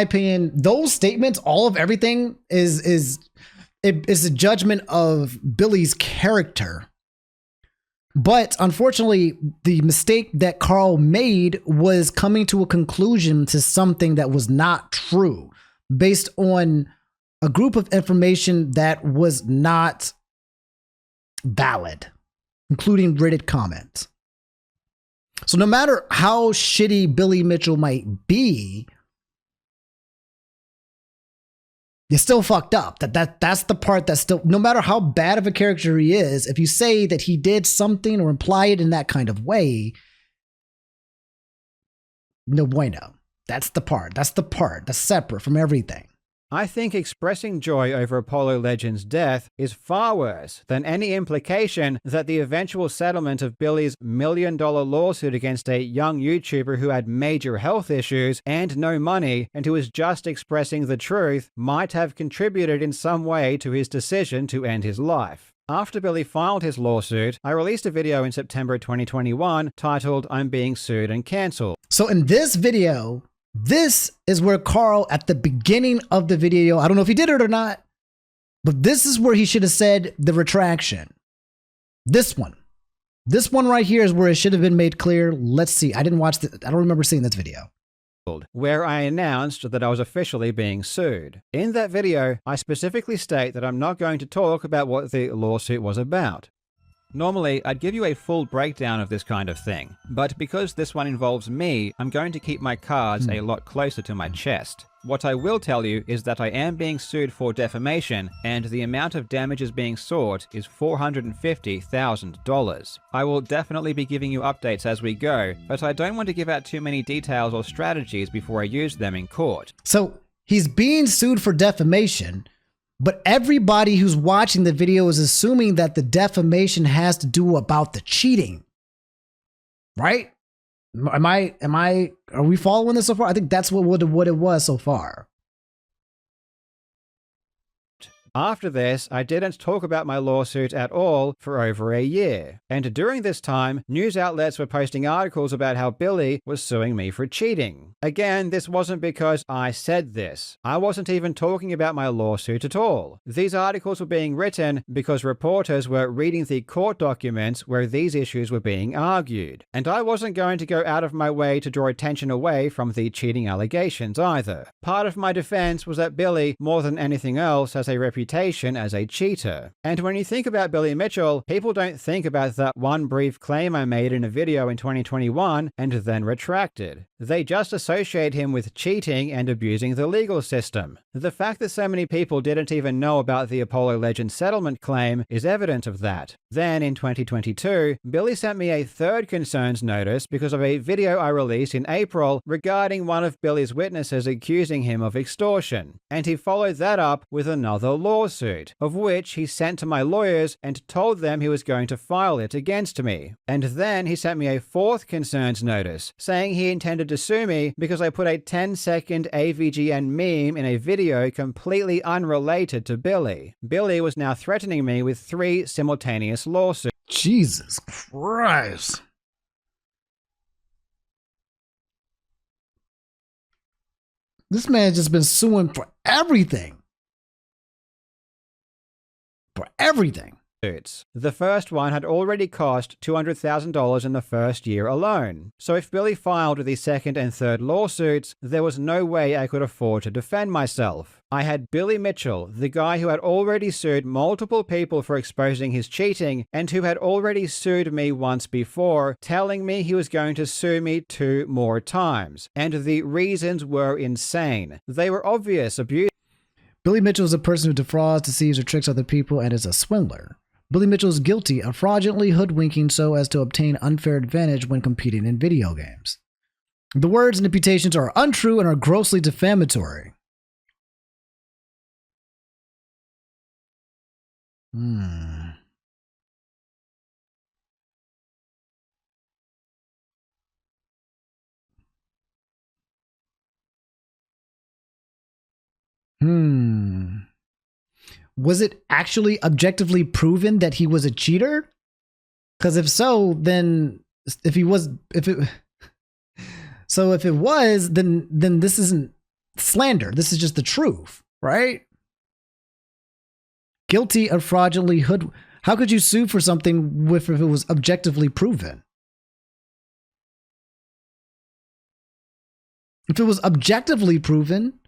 opinion, those statements, all of everything is a judgment of Billy's character. But unfortunately, the mistake that Karl made was coming to a conclusion to something that was not true based on a group of information that was not valid, including Reddit comments. So no matter how shitty Billy Mitchell might be, you're still fucked up. That's the part that's still, no matter how bad of a character he is, if you say that he did something or imply it in that kind of way, no bueno. That's the part that's separate from everything. I think expressing joy over Apollo Legends' death is far worse than any implication that the eventual settlement of Billy's $1 million lawsuit against a young YouTuber who had major health issues and no money and who was just expressing the truth might have contributed in some way to his decision to end his life. After Billy filed his lawsuit, I released a video in September 2021 titled "I'm Being Sued and Cancelled." So in this video, this is where Karl, at the beginning of the video, I don't know if he did it or not, but this is where he should have said the retraction. This one right here is where it should have been made clear. Let's see. I don't remember seeing this video. Where I announced that I was officially being sued. In that video, I specifically state that I'm not going to talk about what the lawsuit was about. Normally, I'd give you a full breakdown of this kind of thing, but because this one involves me, I'm going to keep my cards a lot closer to my chest. What I will tell you is that I am being sued for defamation, and the amount of damages being sought is $450,000. I will definitely be giving you updates as we go, but I don't want to give out too many details or strategies before I use them in court. So he's being sued for defamation, but everybody who's watching the video is assuming that the defamation has to do about the cheating, right? Are we following this so far? I think that's what it was so far. After this, I didn't talk about my lawsuit at all for over a year. And during this time, news outlets were posting articles about how Billy was suing me for cheating. Again, this wasn't because I said this. I wasn't even talking about my lawsuit at all. These articles were being written because reporters were reading the court documents where these issues were being argued. And I wasn't going to go out of my way to draw attention away from the cheating allegations either. Part of my defense was that Billy, more than anything else, has a reputation as a cheater. And when you think about Billy Mitchell, people don't think about that one brief claim I made in a video in 2021 and then retracted. They just associate him with cheating and abusing the legal system. The fact that so many people didn't even know about the Apollo Legends settlement claim is evidence of that. Then in 2022, Billy sent me a third concerns notice because of a video I released in April regarding one of Billy's witnesses accusing him of extortion. And he followed that up with another lawsuit. lawsuit, of which he sent to my lawyers and told them he was going to file it against me. And then he sent me a fourth concerns notice, saying he intended to sue me because I put a 10-second AVGN meme in a video completely unrelated to Billy. Billy was now threatening me with 3 simultaneous lawsuits. Jesus Christ. This man's just been suing for everything. For everything. The first one had already cost $200,000 in the first year alone. So if Billy filed the second and third lawsuits, there was no way I could afford to defend myself. I had Billy Mitchell, the guy who had already sued multiple people for exposing his cheating and who had already sued me once before, telling me he was going to sue me 2 more times. And the reasons were insane. They were obvious abuse. Billy Mitchell is a person who defrauds, deceives, or tricks other people and is a swindler. Billy Mitchell is guilty of fraudulently hoodwinking so as to obtain unfair advantage when competing in video games. The words and imputations are untrue and are grossly defamatory. Was it actually objectively proven that he was a cheater? Because if so, then if it was, then this isn't slander. This is just the truth, right? Guilty of fraudulently How could you sue for something if it was objectively proven? If it was objectively proven.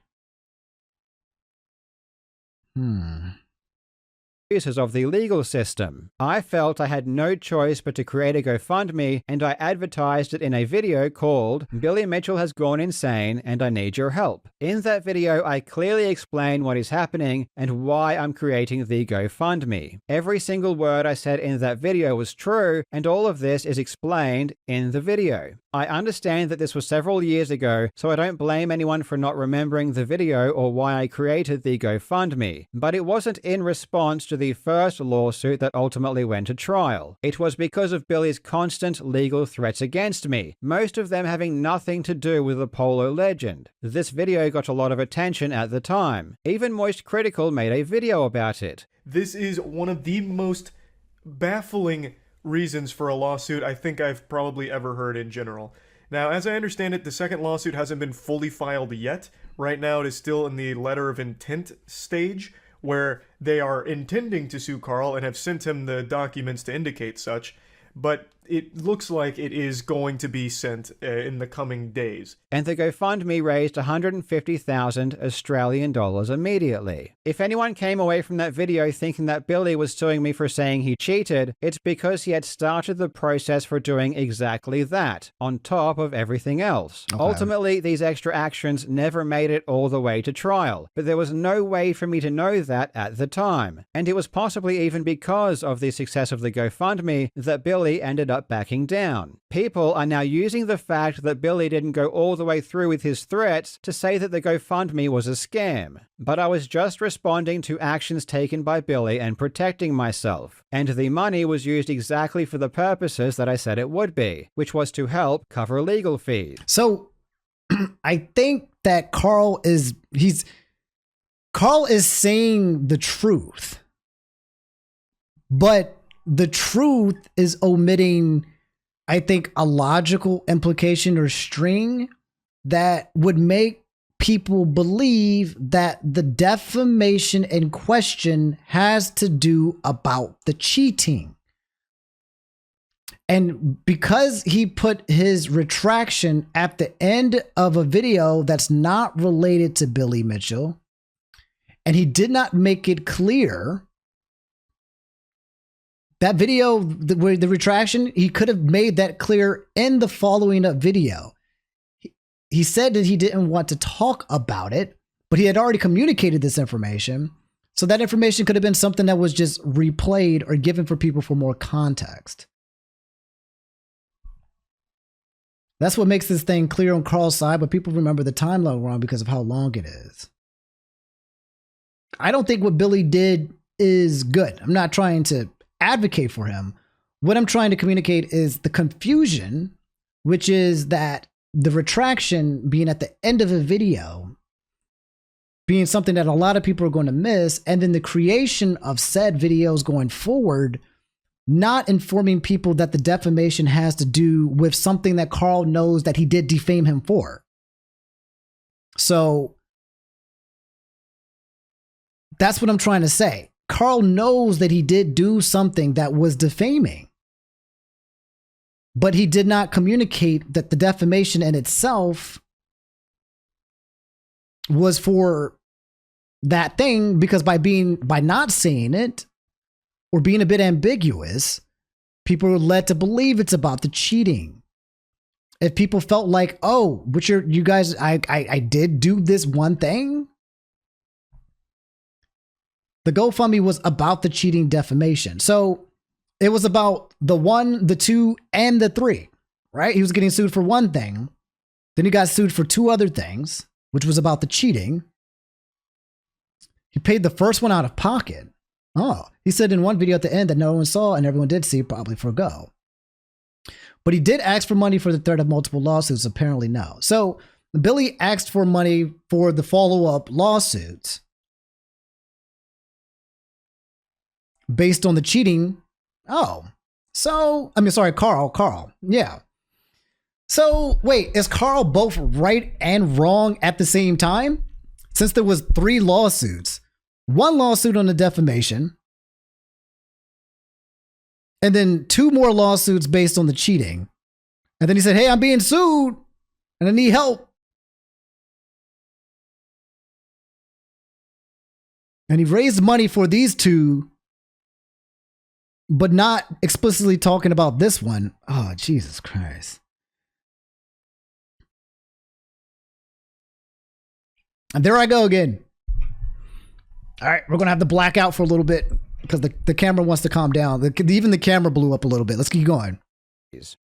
Uses of the legal system. I felt I had no choice but to create a GoFundMe, and I advertised it in a video called Billy Mitchell Has Gone Insane and I Need Your Help. In that video, I clearly explain what is happening and why I'm creating the GoFundMe. Every single word I said in that video was true, and all of this is explained in the video. I understand that this was several years ago, so I don't blame anyone for not remembering the video or why I created the GoFundMe, but it wasn't in response to the first lawsuit that ultimately went to trial. It was because of Billy's constant legal threats against me, most of them having nothing to do with the Polo legend. This video got a lot of attention at the time. Even Moist Critical made a video about it. This is one of the most baffling reasons for a lawsuit I think I've probably ever heard in general. Now, as I understand it, the second lawsuit hasn't been fully filed yet. Right now, it is still in the letter of intent stage, where they are intending to sue Karl and have sent him the documents to indicate such, but it looks like it is going to be sent in the coming days. And the GoFundMe raised 150,000 Australian dollars immediately. If anyone came away from that video thinking that Billy was suing me for saying he cheated, it's because he had started the process for doing exactly that, on top of everything else. Okay. Ultimately, these extra actions never made it all the way to trial, but there was no way for me to know that at the time. And it was possibly even because of the success of the GoFundMe that Billy ended up backing down. People are now using the fact that Billy didn't go all the way through with his threats to say that the GoFundMe was a scam. But I was just responding to actions taken by Billy and protecting myself. And the money was used exactly for the purposes that I said it would be, which was to help cover legal fees. So I think that Karl is saying the truth, but the truth is omitting, I think, a logical implication or string that would make people believe that the defamation in question has to do about the cheating. And because he put his retraction at the end of a video that's not related to Billy Mitchell, and he did not make it clear, that video, the retraction, he could have made that clear in the following up video. He said that he didn't want to talk about it, but he had already communicated this information. So that information could have been something that was just replayed or given for people for more context. That's what makes this thing clear on Karl's side, but people remember the timeline wrong because of how long it is. I don't think what Billy did is good. I'm not trying to advocate for him. What I'm trying to communicate is the confusion, which is that the retraction being at the end of a video being something that a lot of people are going to miss, and then the creation of said videos going forward not informing people that the defamation has to do with something that Karl knows that he did defame him for. So that's what I'm trying to say. Karl knows that he did do something that was defaming, but he did not communicate that the defamation in itself was for that thing, because by not saying it or being a bit ambiguous, people are led to believe it's about the cheating. If people felt like, oh, but you guys, I did do this one thing. The GoFundMe was about the cheating defamation. So it was about the 1, the 2, and the 3, right? He was getting sued for one thing. Then he got sued for 2 other things, which was about the cheating. He paid the first one out of pocket. Oh, he said in one video at the end that no one saw and everyone did see, probably for go. But he did ask for money for the threat of multiple lawsuits, apparently no. So Billy asked for money for the follow-up lawsuits based on the cheating. Oh, so, Karl. Yeah. So wait, is Karl both right and wrong at the same time? Since there was 3 lawsuits, 1 lawsuit on the defamation, and then 2 more lawsuits based on the cheating. And then he said, hey, I'm being sued and I need help. And he raised money for these 2, but not explicitly talking about this one. Oh, Jesus Christ. And there I go again. All right, we're going to have to black out for a little bit because the camera wants to calm down. Even the camera blew up a little bit. Let's keep going.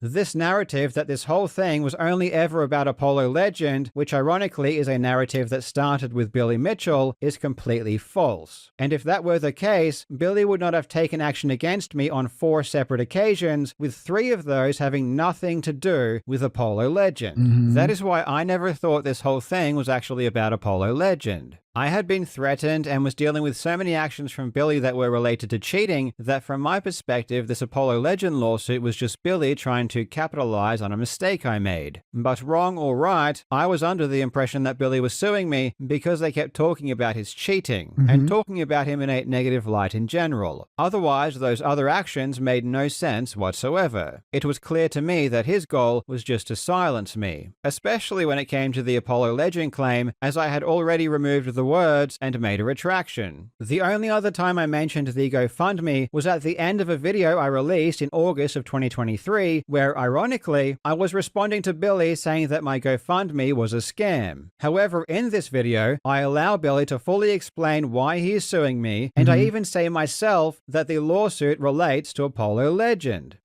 This narrative that this whole thing was only ever about Apollo Legend, which ironically is a narrative that started with Billy Mitchell, is completely false. And if that were the case, Billy would not have taken action against me on 4 separate occasions, with 3 of those having nothing to do with Apollo Legend. Mm-hmm. That is why I never thought this whole thing was actually about Apollo Legend. I had been threatened and was dealing with so many actions from Billy that were related to cheating that from my perspective, this Apollo Legend lawsuit was just Billy trying to capitalize on a mistake I made. But wrong or right, I was under the impression that Billy was suing me because they kept talking about his cheating and talking about him in a negative light in general. Otherwise, those other actions made no sense whatsoever. It was clear to me that his goal was just to silence me, especially when it came to the Apollo Legend claim, as I had already removed the words and made a retraction. The only other time I mentioned the GoFundMe was at the end of a video I released in August of 2023, where ironically, I was responding to Billy saying that my GoFundMe was a scam. However, in this video, I allow Billy to fully explain why he is suing me, and I even say myself that the lawsuit relates to Apollo Legend.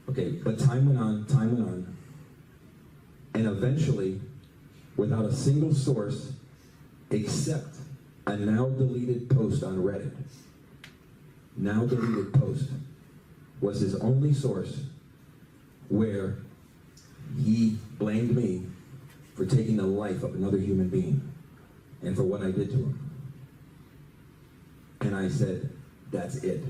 Okay, but time went on, and eventually, without a single source, except a now deleted post on Reddit. Now deleted post was his only source where he blamed me for taking the life of another human being and for what I did to him. And I said, that's it.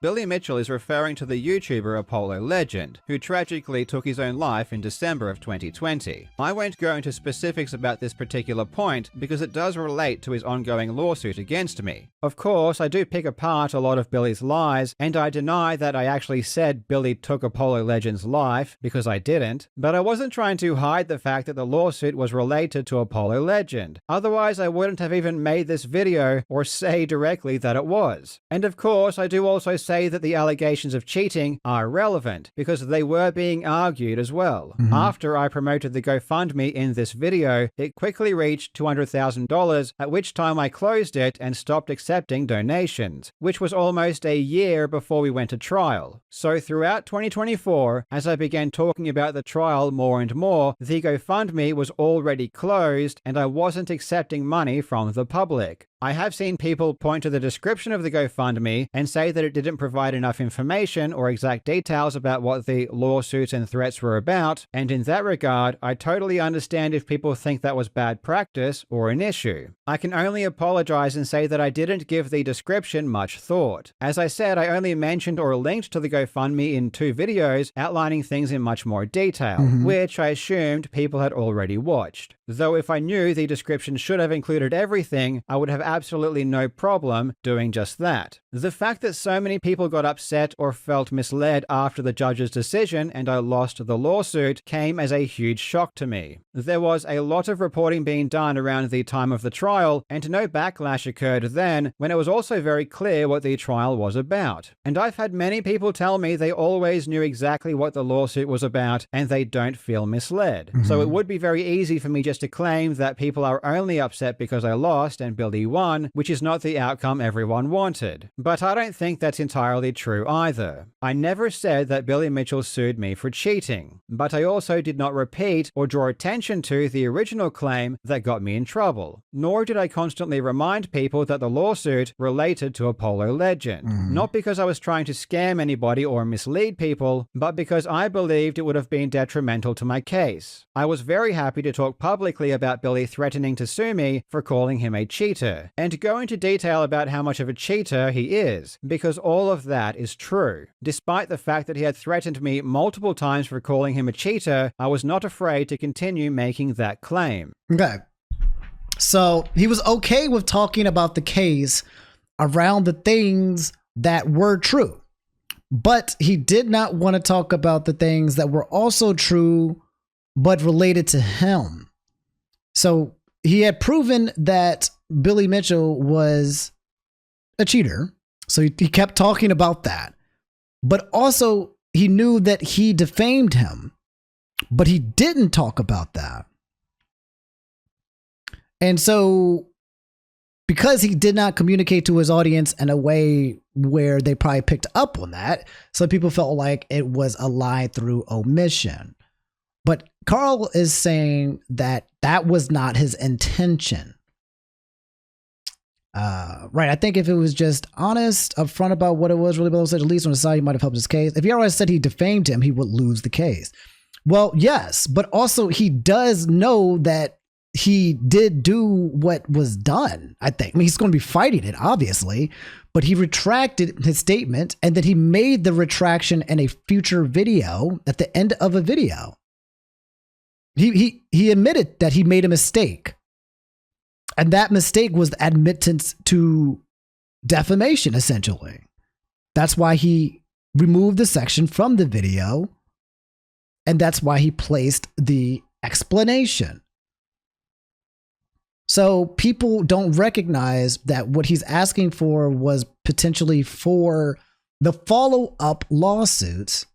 Billy Mitchell is referring to the YouTuber Apollo Legend, who tragically took his own life in December of 2020. I won't go into specifics about this particular point because it does relate to his ongoing lawsuit against me. Of course, I do pick apart a lot of Billy's lies, and I deny that I actually said Billy took Apollo Legend's life, because I didn't, but I wasn't trying to hide the fact that the lawsuit was related to Apollo Legend. Otherwise, I wouldn't have even made this video or say directly that it was. And of course, I do also say that the allegations of cheating are relevant because they were being argued as well. After I promoted the GoFundMe in this video, it quickly reached $200,000, at which time I closed it and stopped accepting donations, which was almost a year before we went to trial. So throughout 2024, as I began talking about the trial more and more, the GoFundMe was already closed and I wasn't accepting money from the public. I have seen people point to the description of the GoFundMe and say that it didn't provide enough information or exact details about what the lawsuits and threats were about, and in that regard, I totally understand if people think that was bad practice or an issue. I can only apologize and say that I didn't give the description much thought. As I said, I only mentioned or linked to the GoFundMe in 2 videos outlining things in much more detail, which I assumed people had already watched. Though if I knew the description should have included everything, I would have absolutely no problem doing just that. The fact that so many people got upset or felt misled after the judge's decision and I lost the lawsuit came as a huge shock to me. There was a lot of reporting being done around the time of the trial, and no backlash occurred then, when it was also very clear what the trial was about. And I've had many people tell me they always knew exactly what the lawsuit was about and they don't feel misled. So it would be very easy for me just to claim that people are only upset because I lost and Billy won, which is not the outcome everyone wanted. But I don't think that's entirely true either. I never said that Billy Mitchell sued me for cheating, but I also did not repeat or draw attention to the original claim that got me in trouble, nor did I constantly remind people that the lawsuit related to a polo legend. Not because I was trying to scam anybody or mislead people, but because I believed it would have been detrimental to my case. I was very happy to talk publicly about Billy threatening to sue me for calling him a cheater, and to go into detail about how much of a cheater he is, because all of that is true. Despite the fact that he had threatened me multiple times for calling him a cheater, I was not afraid to continue making that claim. Okay. So he was okay with talking about the case around the things that were true, but he did not want to talk about the things that were also true, but related to him. So he had proven that Billy Mitchell was a cheater. So he kept talking about that, but also he knew that he defamed him, but he didn't talk about that. And so because he did not communicate to his audience in a way where they probably picked up on that, some people felt like it was a lie through omission. But Karl is saying that that was not his intention. Right. I think if it was just honest upfront about what it was really about, at least on the side, he might have helped his case. If he already said he defamed him, he would lose the case. Well, yes, but also he does know that he did do what was done, I think. I mean, he's going to be fighting it, obviously, but he retracted his statement, and then he made the retraction in a future video at the end of a video. He admitted that he made a mistake. And that mistake was admittance to defamation, essentially. That's why he removed the section from the video. And that's why he placed the explanation. So people don't recognize that what he's asking for was potentially for the follow-up lawsuits.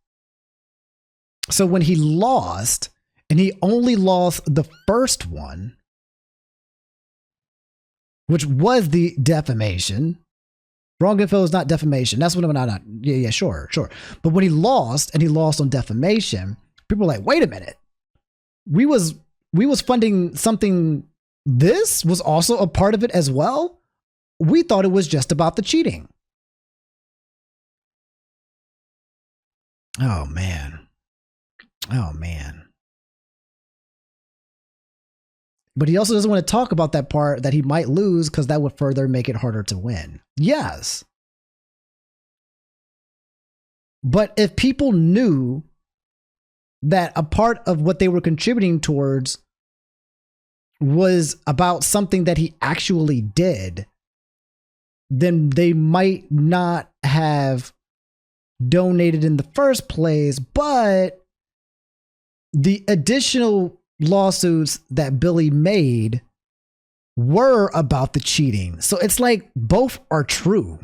So when he lost, and he only lost the first one, which was the defamation. Wrong info is not defamation. That's what I'm not. Yeah, sure. But when he lost, and he lost on defamation, people were like, wait a minute. We was funding something. This was also a part of it as well. We thought it was just about the cheating. Oh, man. But he also doesn't want to talk about that part that he might lose because that would further make it harder to win. Yes. But if people knew that a part of what they were contributing towards was about something that he actually did, then they might not have donated in the first place. But the additional lawsuits that Billy made were about the cheating. So it's like both are true.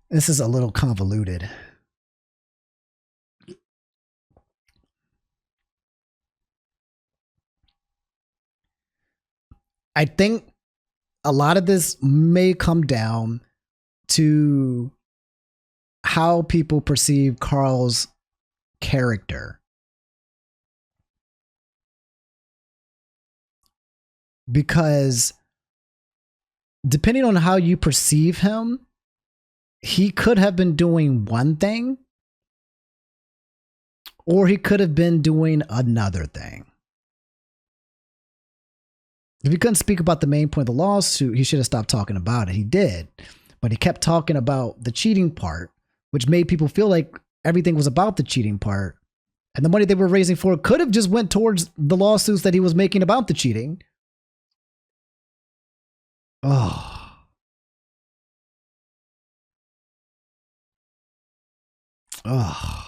This is a little convoluted. I think a lot of this may come down to how people perceive Karl's character. Because depending on how you perceive him, he could have been doing one thing, or he could have been doing another thing. If he couldn't speak about the main point of the lawsuit, he should have stopped talking about it. He did, but he kept talking about the cheating part, which made people feel like everything was about the cheating part. And the money they were raising for it could have just went towards the lawsuits that he was making about the cheating. Oh. Oh.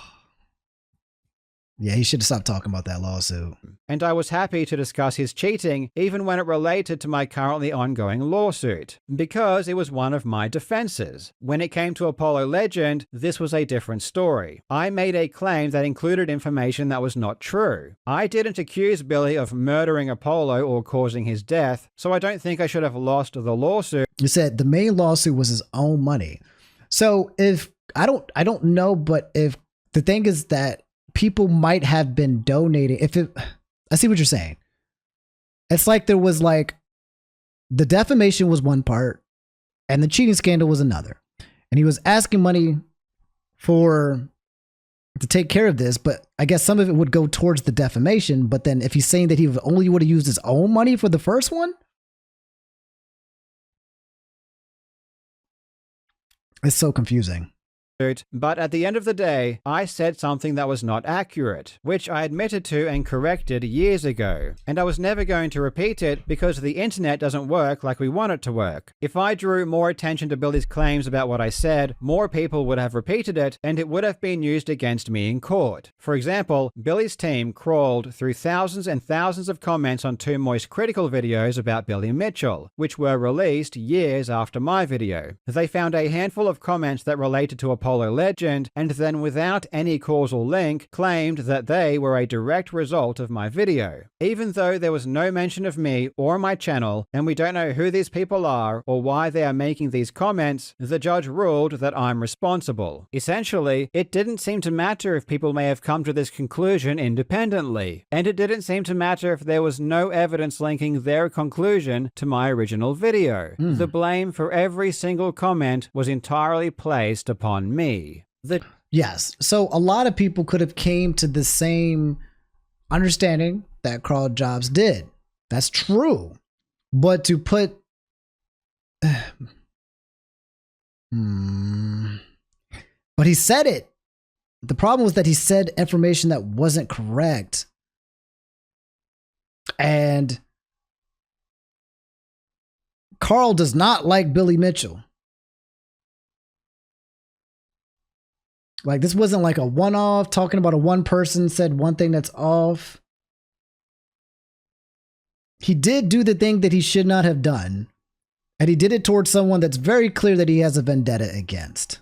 Yeah, he should have stopped talking about that lawsuit. And I was happy to discuss his cheating, even when it related to my currently ongoing lawsuit, because it was one of my defenses. When it came to Apollo Legend, this was a different story. I made a claim that included information that was not true. I didn't accuse Billy of murdering Apollo or causing his death, so I don't think I should have lost the lawsuit. You said the main lawsuit was his own money. So if I don't know, but if the thing is that people might have been donating, I see what you're saying. It's like there was like the defamation was one part and the cheating scandal was another. And he was asking money to take care of this, but I guess some of it would go towards the defamation. But then if he's saying that he only would have used his own money for the first one, it's so confusing. But at the end of the day, I said something that was not accurate, which I admitted to and corrected years ago. And I was never going to repeat it because the internet doesn't work like we want it to work. If I drew more attention to Billy's claims about what I said, more people would have repeated it and it would have been used against me in court. For example, Billy's team crawled through thousands and thousands of comments on Too Moist critical videos about Billy Mitchell, which were released years after my video. They found a handful of comments that related to Apollo Legend, and then without any causal link, claimed that they were a direct result of my video. Even though there was no mention of me or my channel, and we don't know who these people are or why they are making these comments, the judge ruled that I'm responsible. Essentially, it didn't seem to matter if people may have come to this conclusion independently, and it didn't seem to matter if there was no evidence linking their conclusion to my original video. The blame for every single comment was entirely placed upon me. Yes. So a lot of people could have came to the same understanding that Karl Jobst did. That's true. But to put but he said it. The problem was that he said information that wasn't correct. And Karl does not like Billy Mitchell. Like, this wasn't like a one-off talking about a one person said one thing that's off. He did do the thing that he should not have done. And he did it towards someone that's very clear that he has a vendetta against.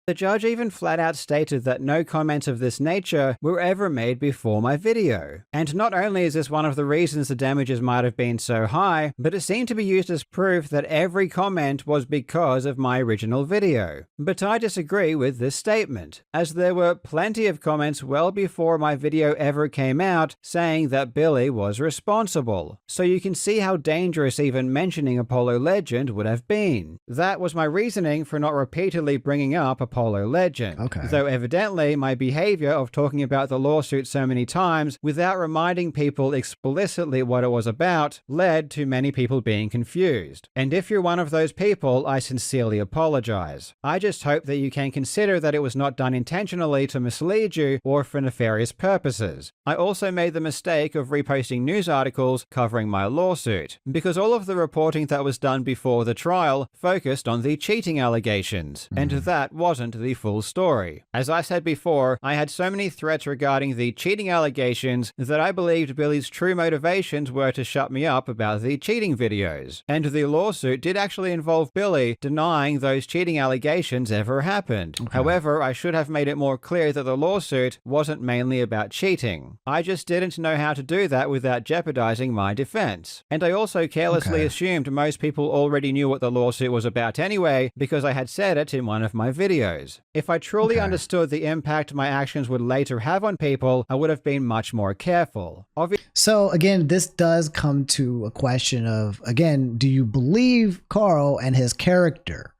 The judge even flat out stated that no comments of this nature were ever made before my video. And not only is this one of the reasons the damages might have been so high, but it seemed to be used as proof that every comment was because of my original video. But I disagree with this statement, as there were plenty of comments well before my video ever came out saying that Billy was responsible. So you can see how dangerous even mentioning Apollo Legend would have been. That was my reasoning for not repeatedly bringing up Apollo Legend. Okay. Though evidently my behavior of talking about the lawsuit so many times without reminding people explicitly what it was about led to many people being confused. And if you're one of those people, I sincerely apologize. I just hope that you can consider that it was not done intentionally to mislead you or for nefarious purposes. I also made the mistake of reposting news articles covering my lawsuit, because all of the reporting that was done before the trial focused on the cheating allegations, and that wasn't wasn't the full story. As I said before, I had so many threats regarding the cheating allegations that I believed Billy's true motivations were to shut me up about the cheating videos. And the lawsuit did actually involve Billy denying those cheating allegations ever happened. Okay. However, I should have made it more clear that the lawsuit wasn't mainly about cheating. I just didn't know how to do that without jeopardizing my defense. And I also carelessly assumed most people already knew what the lawsuit was about anyway, because I had said it in one of my videos. If I truly understood the impact my actions would later have on people, I would have been much more careful. So again, this does come to a question of, again, do you believe Karl and his character?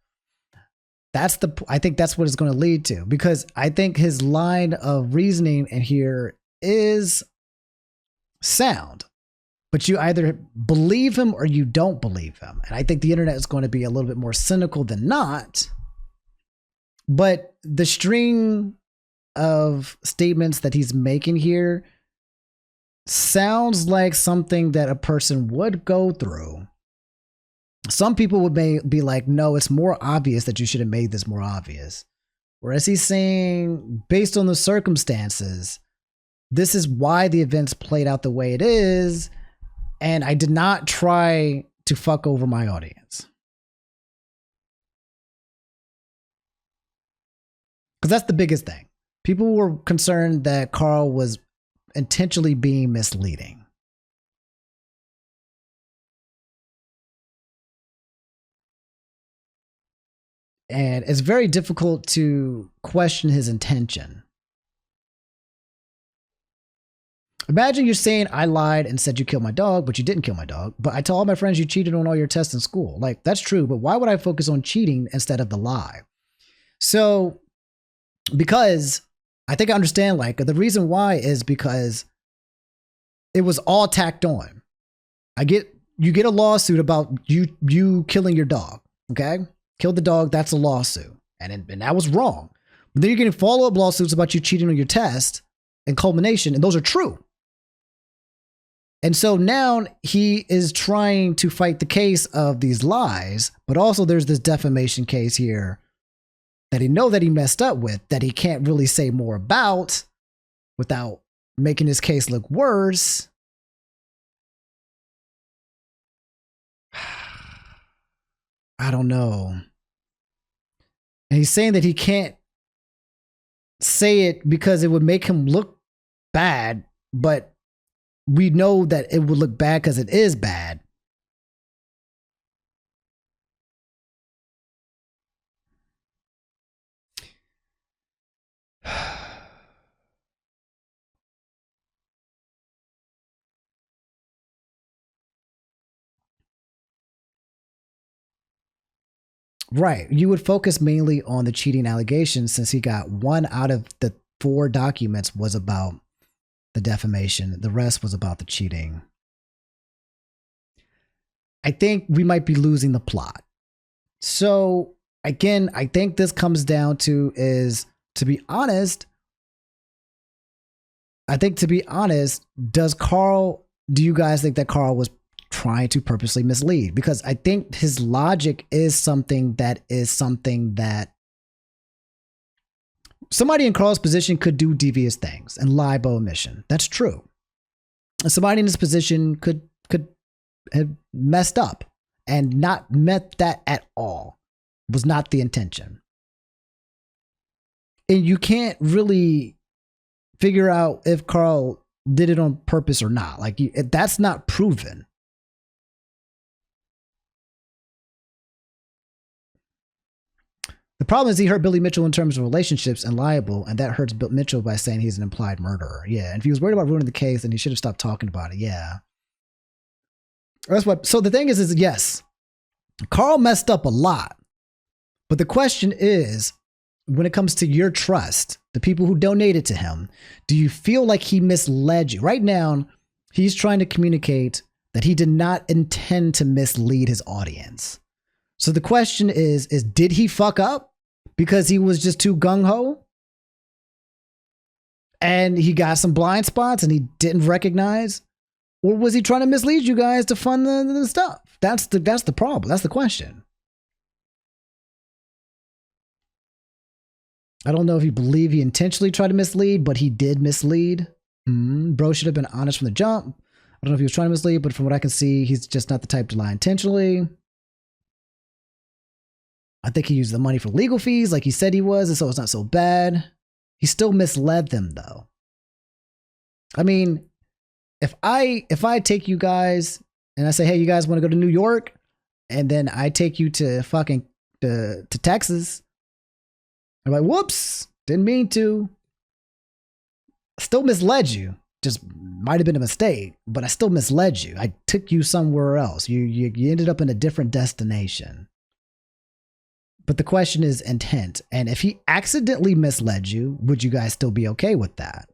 I think that's what it's going to lead to, because I think his line of reasoning in here is sound, but you either believe him or you don't believe him. And I think the internet is going to be a little bit more cynical than not. But the string of statements that he's making here sounds like something that a person would go through. Some people would be like, no, it's more obvious that you should have made this more obvious. Whereas he's saying, based on the circumstances, this is why the events played out the way it is. And I did not try to fuck over my audience. Because that's the biggest thing. People were concerned that Karl was intentionally being misleading. And it's very difficult to question his intention. Imagine you're saying, I lied and said you killed my dog, but you didn't kill my dog. But I told all my friends you cheated on all your tests in school. Like, that's true, but why would I focus on cheating instead of the lie? So, because I think I understand, like, the reason why is because it was all tacked on. You get a lawsuit about you killing your dog, okay? Killed the dog, that's a lawsuit. And that was wrong. But then you're getting follow-up lawsuits about you cheating on your test and culmination, and those are true. And so now he is trying to fight the case of these lies, but also there's this defamation case here that he know that he messed up with, that he can't really say more about without making his case look worse. I don't know. And he's saying that he can't say it because it would make him look bad, but we know that it would look bad because it is bad. Right. You would focus mainly on the cheating allegations since he got 1 out of the 4 documents was about the defamation. The rest was about the cheating. I think we might be losing the plot. So again, I think this comes down to is, to be honest, do you guys think that Karl was trying to purposely mislead? Because I think his logic is something that somebody in Karl's position could do devious things and lie by omission. That's true. And somebody in his position could have messed up and not meant that at all. It was not the intention. And you can't really figure out if Karl did it on purpose or not. Like, that's not proven. The problem is he hurt Billy Mitchell in terms of relationships and liable, and that hurts Bill Mitchell by saying he's an implied murderer. Yeah, and if he was worried about ruining the case, then he should have stopped talking about it. Yeah. That's what. So the thing is yes, Karl messed up a lot. But the question is, when it comes to your trust, the people who donated to him, do you feel like he misled you? Right now, he's trying to communicate that he did not intend to mislead his audience. So the question is did he fuck up because he was just too gung-ho? And he got some blind spots and he didn't recognize? Or was he trying to mislead you guys to fund the stuff? That's the problem. That's the question. I don't know if you believe he intentionally tried to mislead, but he did mislead. Bro should have been honest from the jump. I don't know if he was trying to mislead, but from what I can see, he's just not the type to lie intentionally. I think he used the money for legal fees like he said he was, and so it's not so bad. He still misled them, though. I mean, if I take you guys and I say, hey, you guys want to go to New York? And then I take you to fucking to Texas. I'm like, whoops, didn't mean to. Still misled you. Just might have been a mistake, but I still misled you. I took you somewhere else. You ended up in a different destination. But the question is intent. And if he accidentally misled you, would you guys still be okay with that?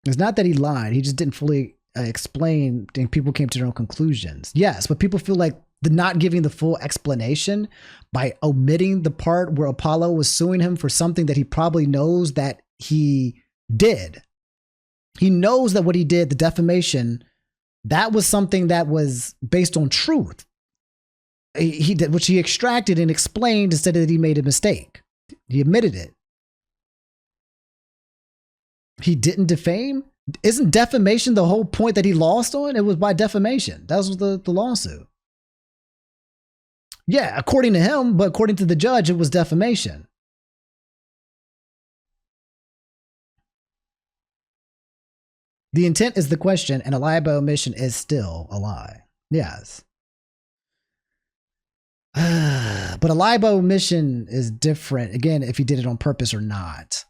It's not that he lied. He just didn't fully explain, and people came to their own conclusions. Yes, but people feel like the not giving the full explanation by omitting the part where Apollo was suing him for something that he probably knows that he did. He knows that what he did, the defamation, that was something that was based on truth. He did, which he extracted and explained instead of that he made a mistake. He admitted it. He didn't defame? Isn't defamation the whole point that he lost on? It was by defamation. That was the lawsuit. Yeah, according to him, but according to the judge, it was defamation. The intent is the question, and a lie by omission is still a lie. Yes. But a lie by omission is different, again, if he did it on purpose or not.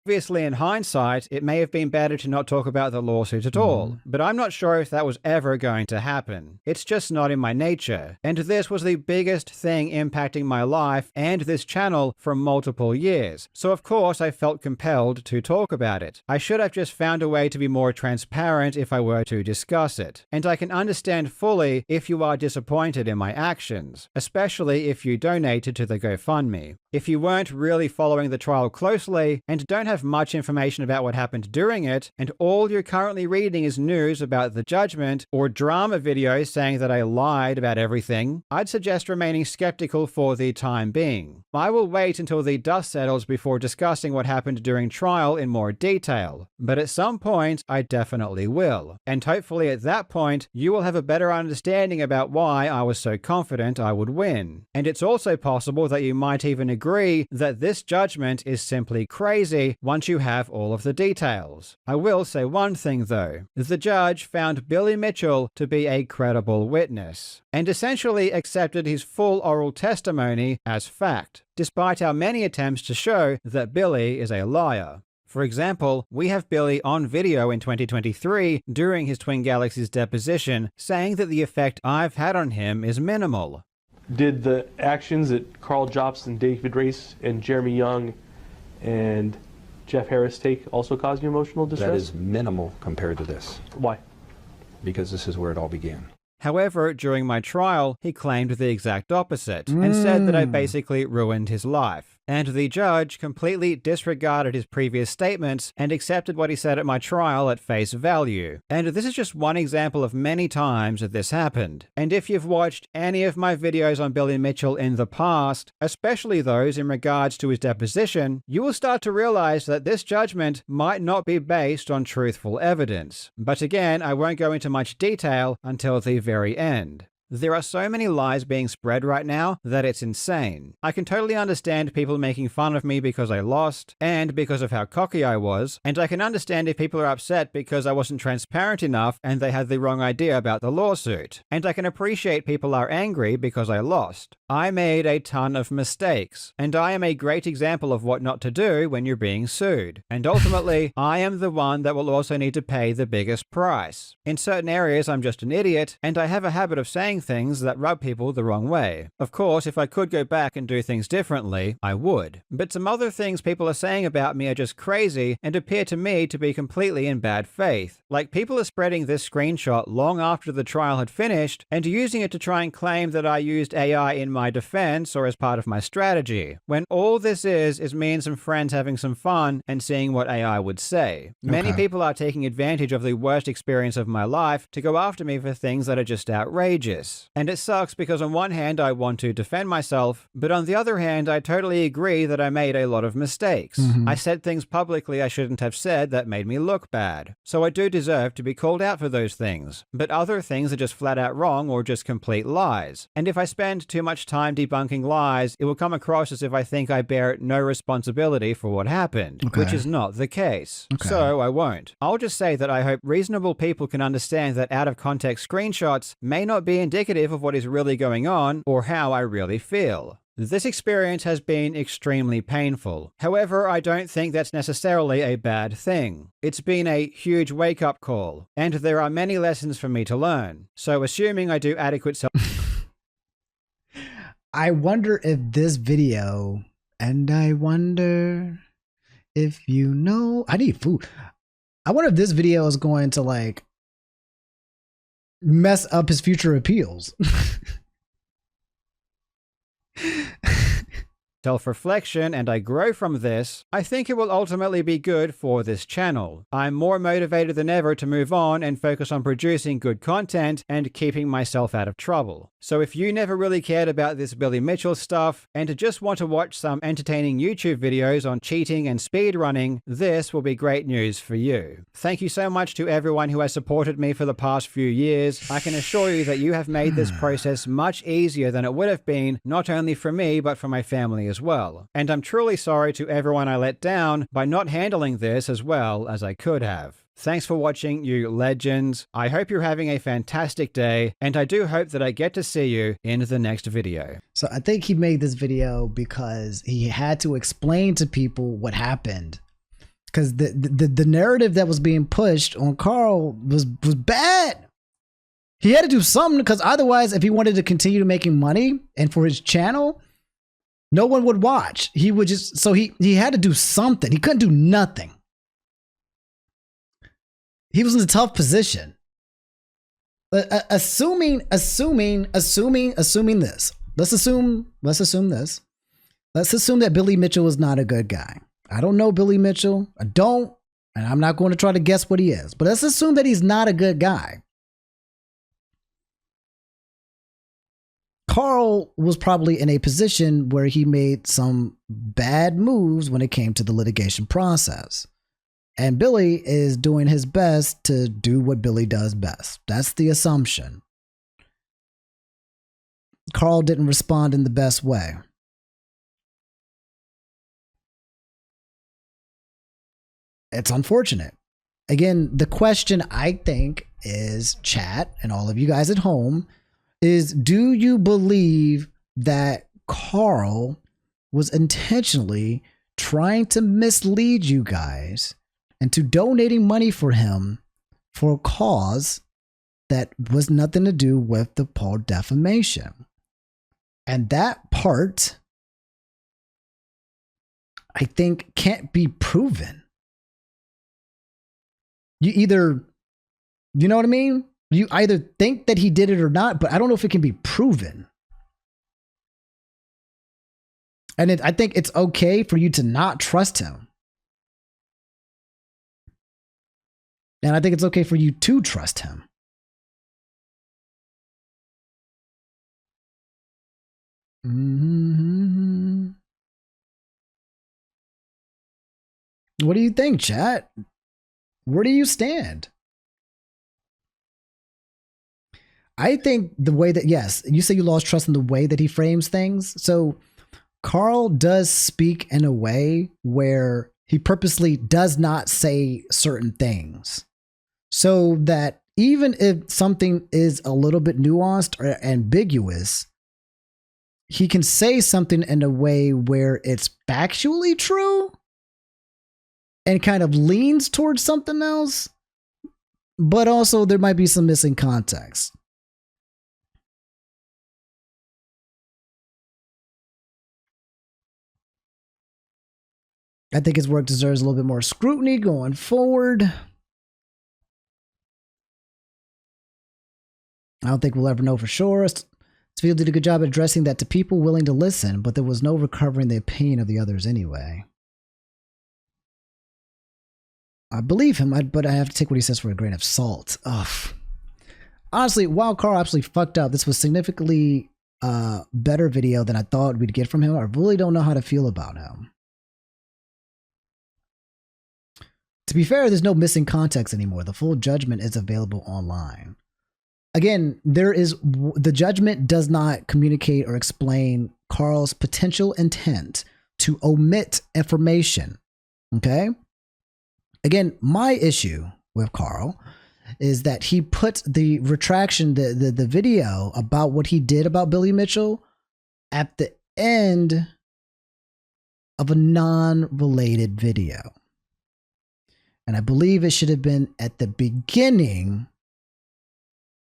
Obviously, in hindsight, it may have been better to not talk about the lawsuit at all, but I'm not sure if that was ever going to happen. It's just not in my nature. And this was the biggest thing impacting my life and this channel for multiple years. So of course I felt compelled to talk about it. I should have just found a way to be more transparent if I were to discuss it. And I can understand fully if you are disappointed in my actions, especially if you donated to the GoFundMe. If you weren't really following the trial closely and don't have much information about what happened during it, and all you're currently reading is news about the judgment or drama videos saying that I lied about everything, I'd suggest remaining skeptical for the time being. I will wait until the dust settles before discussing what happened during trial in more detail, but at some point I definitely will, and hopefully at that point you will have a better understanding about why I was so confident I would win. And it's also possible that you might even agree that this judgment is simply crazy once you have all of the details. I will say one thing though. The judge found Billy Mitchell to be a credible witness, and essentially accepted his full oral testimony as fact, despite our many attempts to show that Billy is a liar. For example, we have Billy on video in 2023 during his Twin Galaxies deposition saying that the effect I've had on him is minimal. Did the actions that Karl Jobst and David Race and Jeremy Young and Jeff Harris take also cause you emotional distress? That is minimal compared to this. Why? Because this is where it all began. However, during my trial, he claimed the exact opposite and said that I basically ruined his life. And the judge completely disregarded his previous statements and accepted what he said at my trial at face value. And this is just one example of many times that this happened. And if you've watched any of my videos on Billy Mitchell in the past, especially those in regards to his deposition, you will start to realize that this judgment might not be based on truthful evidence. But again, I won't go into much detail until the very end. There are so many lies being spread right now that it's insane. I can totally understand people making fun of me because I lost, and because of how cocky I was, and I can understand if people are upset because I wasn't transparent enough and they had the wrong idea about the lawsuit. And I can appreciate people are angry because I lost. I made a ton of mistakes, and I am a great example of what not to do when you're being sued. And ultimately, I am the one that will also need to pay the biggest price. In certain areas, I'm just an idiot, and I have a habit of saying things that rub people the wrong way. Of course, if I could go back and do things differently, I would. But some other things people are saying about me are just crazy and appear to me to be completely in bad faith. Like, people are spreading this screenshot long after the trial had finished and using it to try and claim that I used AI in my defense or as part of my strategy, when all this is me and some friends having some fun and seeing what AI would say. Many people are taking advantage of the worst experience of my life to go after me for things that are just outrageous. And it sucks because on one hand I want to defend myself, but on the other hand I totally agree that I made a lot of mistakes. I said things publicly I shouldn't have said that made me look bad. So I do deserve to be called out for those things. But other things are just flat out wrong or just complete lies. And if I spend too much time debunking lies, it will come across as if I think I bear no responsibility for what happened, which is not the case. So I won't. I'll just say that I hope reasonable people can understand that out of context screenshots may not be indicative of what is really going on or how I really feel. This experience has been extremely painful. However, I don't think that's necessarily a bad thing. It's been a huge wake-up call, and there are many lessons for me to learn. So assuming I do adequate I wonder if this video, and I wonder if you know, I need food. I wonder if this video is going to like mess up his future appeals. self-reflection and I grow from this, I think it will ultimately be good for this channel. I'm more motivated than ever to move on and focus on producing good content and keeping myself out of trouble. So if you never really cared about this Billy Mitchell stuff and just want to watch some entertaining YouTube videos on cheating and speedrunning, this will be great news for you. Thank you so much to everyone who has supported me for the past few years. I can assure you that you have made this process much easier than it would have been, not only for me, but for my family as well. And I'm truly sorry to everyone I let down by not handling this as well as I could have. Thanks for watching, you legends. I hope you're having a fantastic day, and I do hope that I get to see you in the next video. So I think he made this video because he had to explain to people what happened. Because the narrative that was being pushed on Karl was bad. He had to do something, because otherwise, if he wanted to continue making money and for his channel, no one would watch. He would just, so he had to do something. He couldn't do nothing. He was in a tough position. Assuming this. Let's assume this. Let's assume that Billy Mitchell is not a good guy. I don't know Billy Mitchell. I don't, and I'm not going to try to guess what he is. But let's assume that he's not a good guy. Karl was probably in a position where he made some bad moves when it came to the litigation process. And Billy is doing his best to do what Billy does best. That's the assumption. Karl didn't respond in the best way. It's unfortunate. Again, the question I think is, chat and all of you guys at home, is do you believe that Karl was intentionally trying to mislead you guys into donating money for him for a cause that was nothing to do with the Paul defamation? And that part, I think, can't be proven. You either, you know what I mean? You either think that he did it or not, but I don't know if it can be proven. And I think it's okay for you to not trust him. And I think it's okay for you to trust him. Mm-hmm. What do you think, chat? Where do you stand? I think the way that, yes, you say you lost trust in the way that he frames things. So Karl does speak in a way where he purposely does not say certain things, so that even if something is a little bit nuanced or ambiguous, he can say something in a way where it's factually true and kind of leans towards something else, but also there might be some missing context. I think his work deserves a little bit more scrutiny going forward. I don't think we'll ever know for sure. This video did a good job at addressing that to people willing to listen, but there was no recovering the opinion of the others anyway. I believe him, but I have to take what he says for a grain of salt. Ugh. Honestly, while Karl absolutely fucked up, this was significantly better video than I thought we'd get from him. I really don't know how to feel about him. To be fair, there's no missing context anymore. The full judgment is available online. Again, the judgment does not communicate or explain Karl's potential intent to omit information. Okay? Again, my issue with Karl is that he put the retraction, the video about what he did about Billy Mitchell at the end of a non-related video. And I believe it should have been at the beginning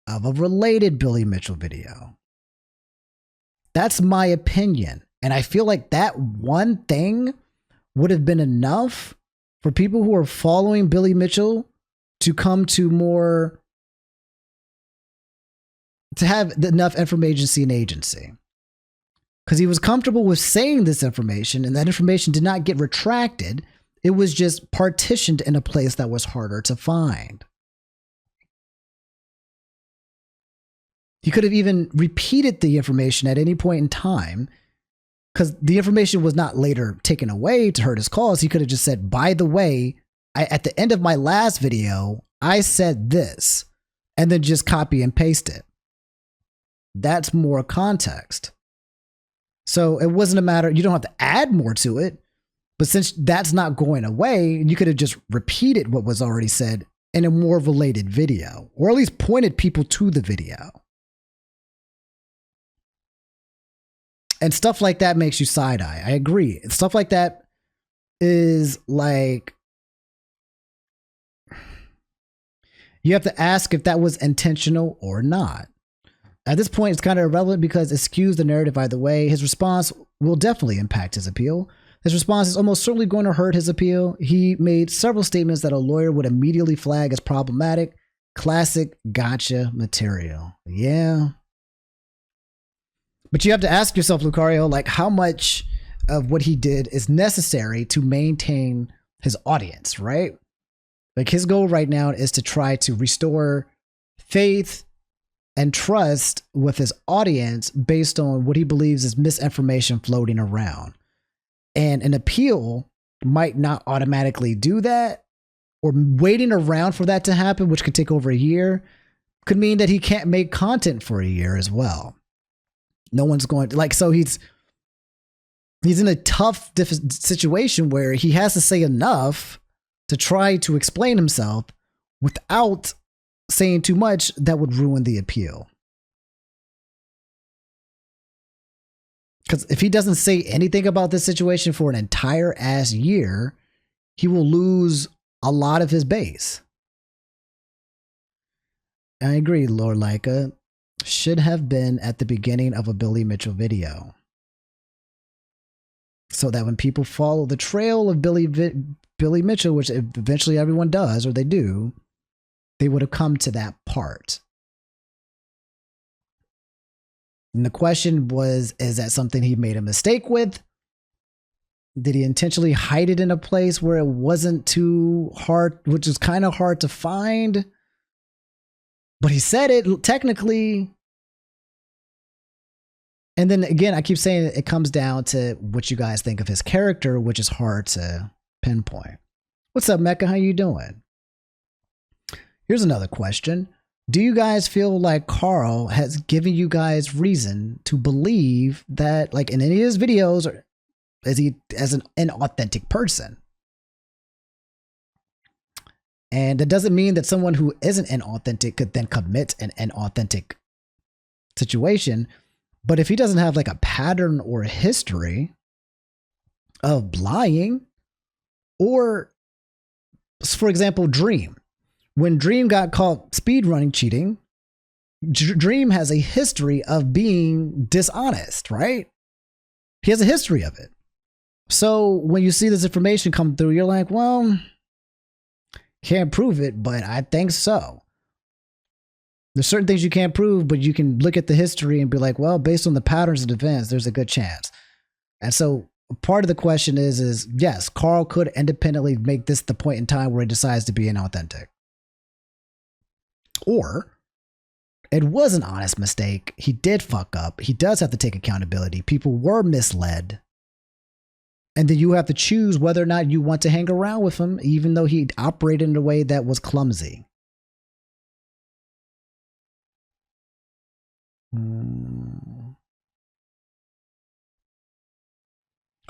of a related Billy Mitchell video. That's my opinion. And I feel like that one thing would have been enough for people who are following Billy Mitchell to come to more, to have enough information and agency. Because he was comfortable with saying this information, and that information did not get retracted. It was just partitioned in a place that was harder to find. He could have even repeated the information at any point in time, because the information was not later taken away to hurt his cause. He could have just said, by the way, at the end of my last video, I said this, and then just copy and paste it. That's more context. So it wasn't a matter, you don't have to add more to it, but since that's not going away, you could have just repeated what was already said in a more related video, or at least pointed people to the video. And stuff like that makes you side-eye. I agree. Stuff like that is like, you have to ask if that was intentional or not. At this point, it's kind of irrelevant because it skews the narrative either way. His response will definitely impact his appeal. His response is almost certainly going to hurt his appeal. He made several statements that a lawyer would immediately flag as problematic. Classic gotcha material. Yeah. But you have to ask yourself, Lucario, like, how much of what he did is necessary to maintain his audience, right? Like, his goal right now is to try to restore faith and trust with his audience based on what he believes is misinformation floating around. And an appeal might not automatically do that, or waiting around for that to happen, which could take over a year, could mean that he can't make content for a year as well. No one's going to, like, so he's in a tough situation where he has to say enough to try to explain himself without saying too much that would ruin the appeal. Because if he doesn't say anything about this situation for an entire ass year, he will lose a lot of his base. I agree, Lord Leica. Should have been at the beginning of a Billy Mitchell video, so that when people follow the trail of Billy Mitchell, which eventually everyone does, or they do, they would have come to that part. And the question was, is that something he made a mistake with? Did he intentionally hide it in a place where it wasn't too hard, which is kind of hard to find? But he said it technically. And then again, I keep saying it comes down to what you guys think of his character, which is hard to pinpoint. What's up, Mecca? How you doing? Here's another question. Do you guys feel like Karl has given you guys reason to believe that, like, in any of his videos, or is he as an inauthentic person? And it doesn't mean that someone who isn't inauthentic could then commit an inauthentic situation. But if he doesn't have like a pattern or a history of lying, or for example, Dream. When Dream got caught speedrunning cheating, Dream has a history of being dishonest, right? He has a history of it. So when you see this information come through, you're like, well, can't prove it, but I think so. There's certain things you can't prove, but you can look at the history and be like, well, based on the patterns of events, there's a good chance. And so part of the question is yes, Karl could independently make this the point in time where he decides to be inauthentic. Or it was an honest mistake. He did fuck up. He does have to take accountability. People were misled. And then you have to choose whether or not you want to hang around with him, even though he operated in a way that was clumsy.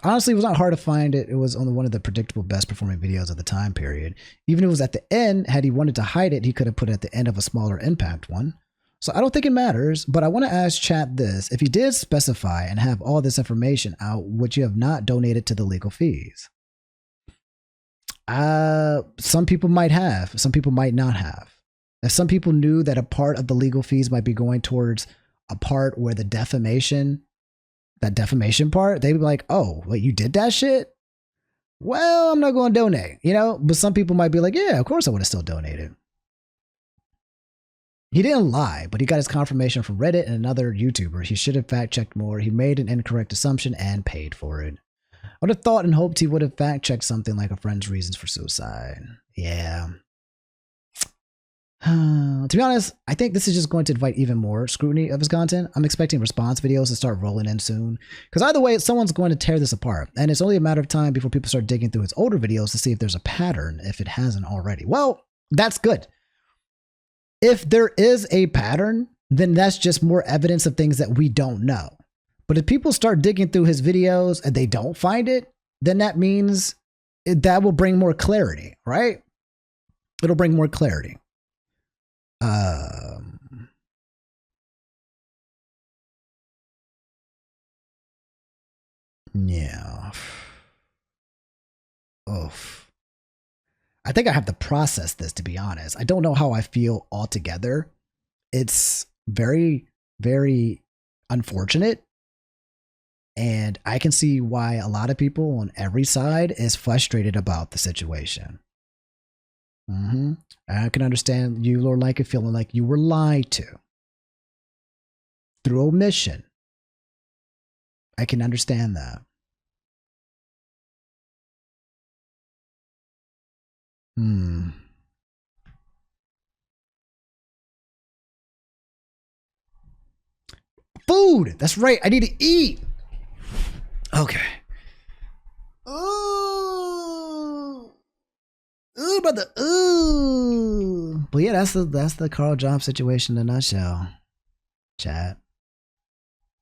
Honestly, it was not hard to find it. It was on one of the predictable best performing videos of the time period. Even if it was at the end, had he wanted to hide it, he could have put it at the end of a smaller impact one. So I don't think it matters, but I want to ask chat this. If you did specify and have all this information out, would you have not donated to the legal fees? Some people might have, some people might not have. If some people knew that a part of the legal fees might be going towards a part where the defamation, that defamation part, they'd be like, oh, wait, you did that shit? Well, I'm not going to donate, you know? But some people might be like, yeah, of course I would have still donated. He didn't lie, but he got his confirmation from Reddit and another YouTuber. He should have fact-checked more. He made an incorrect assumption and paid for it. I would have thought and hoped he would have fact-checked something like a friend's reasons for suicide. Yeah. To be honest, I think this is just going to invite even more scrutiny of his content. I'm expecting response videos to start rolling in soon. Because either way, someone's going to tear this apart. And it's only a matter of time before people start digging through his older videos to see if there's a pattern, if it hasn't already. Well, that's good. If there is a pattern, then that's just more evidence of things that we don't know. But if people start digging through his videos and they don't find it, then that means that will bring more clarity, right? It'll bring more clarity. Yeah. Oof. I think I have to process this, to be honest. I don't know how I feel altogether. It's very, very unfortunate. And I can see why a lot of people on every side is frustrated about the situation. I can understand you, Lord Like, feeling like you were lied to through omission. I can understand that. Food! That's right, I need to eat! Okay. Ooh! Ooh, brother! Ooh! But yeah, that's the Karl Jobst situation in a nutshell. Chat.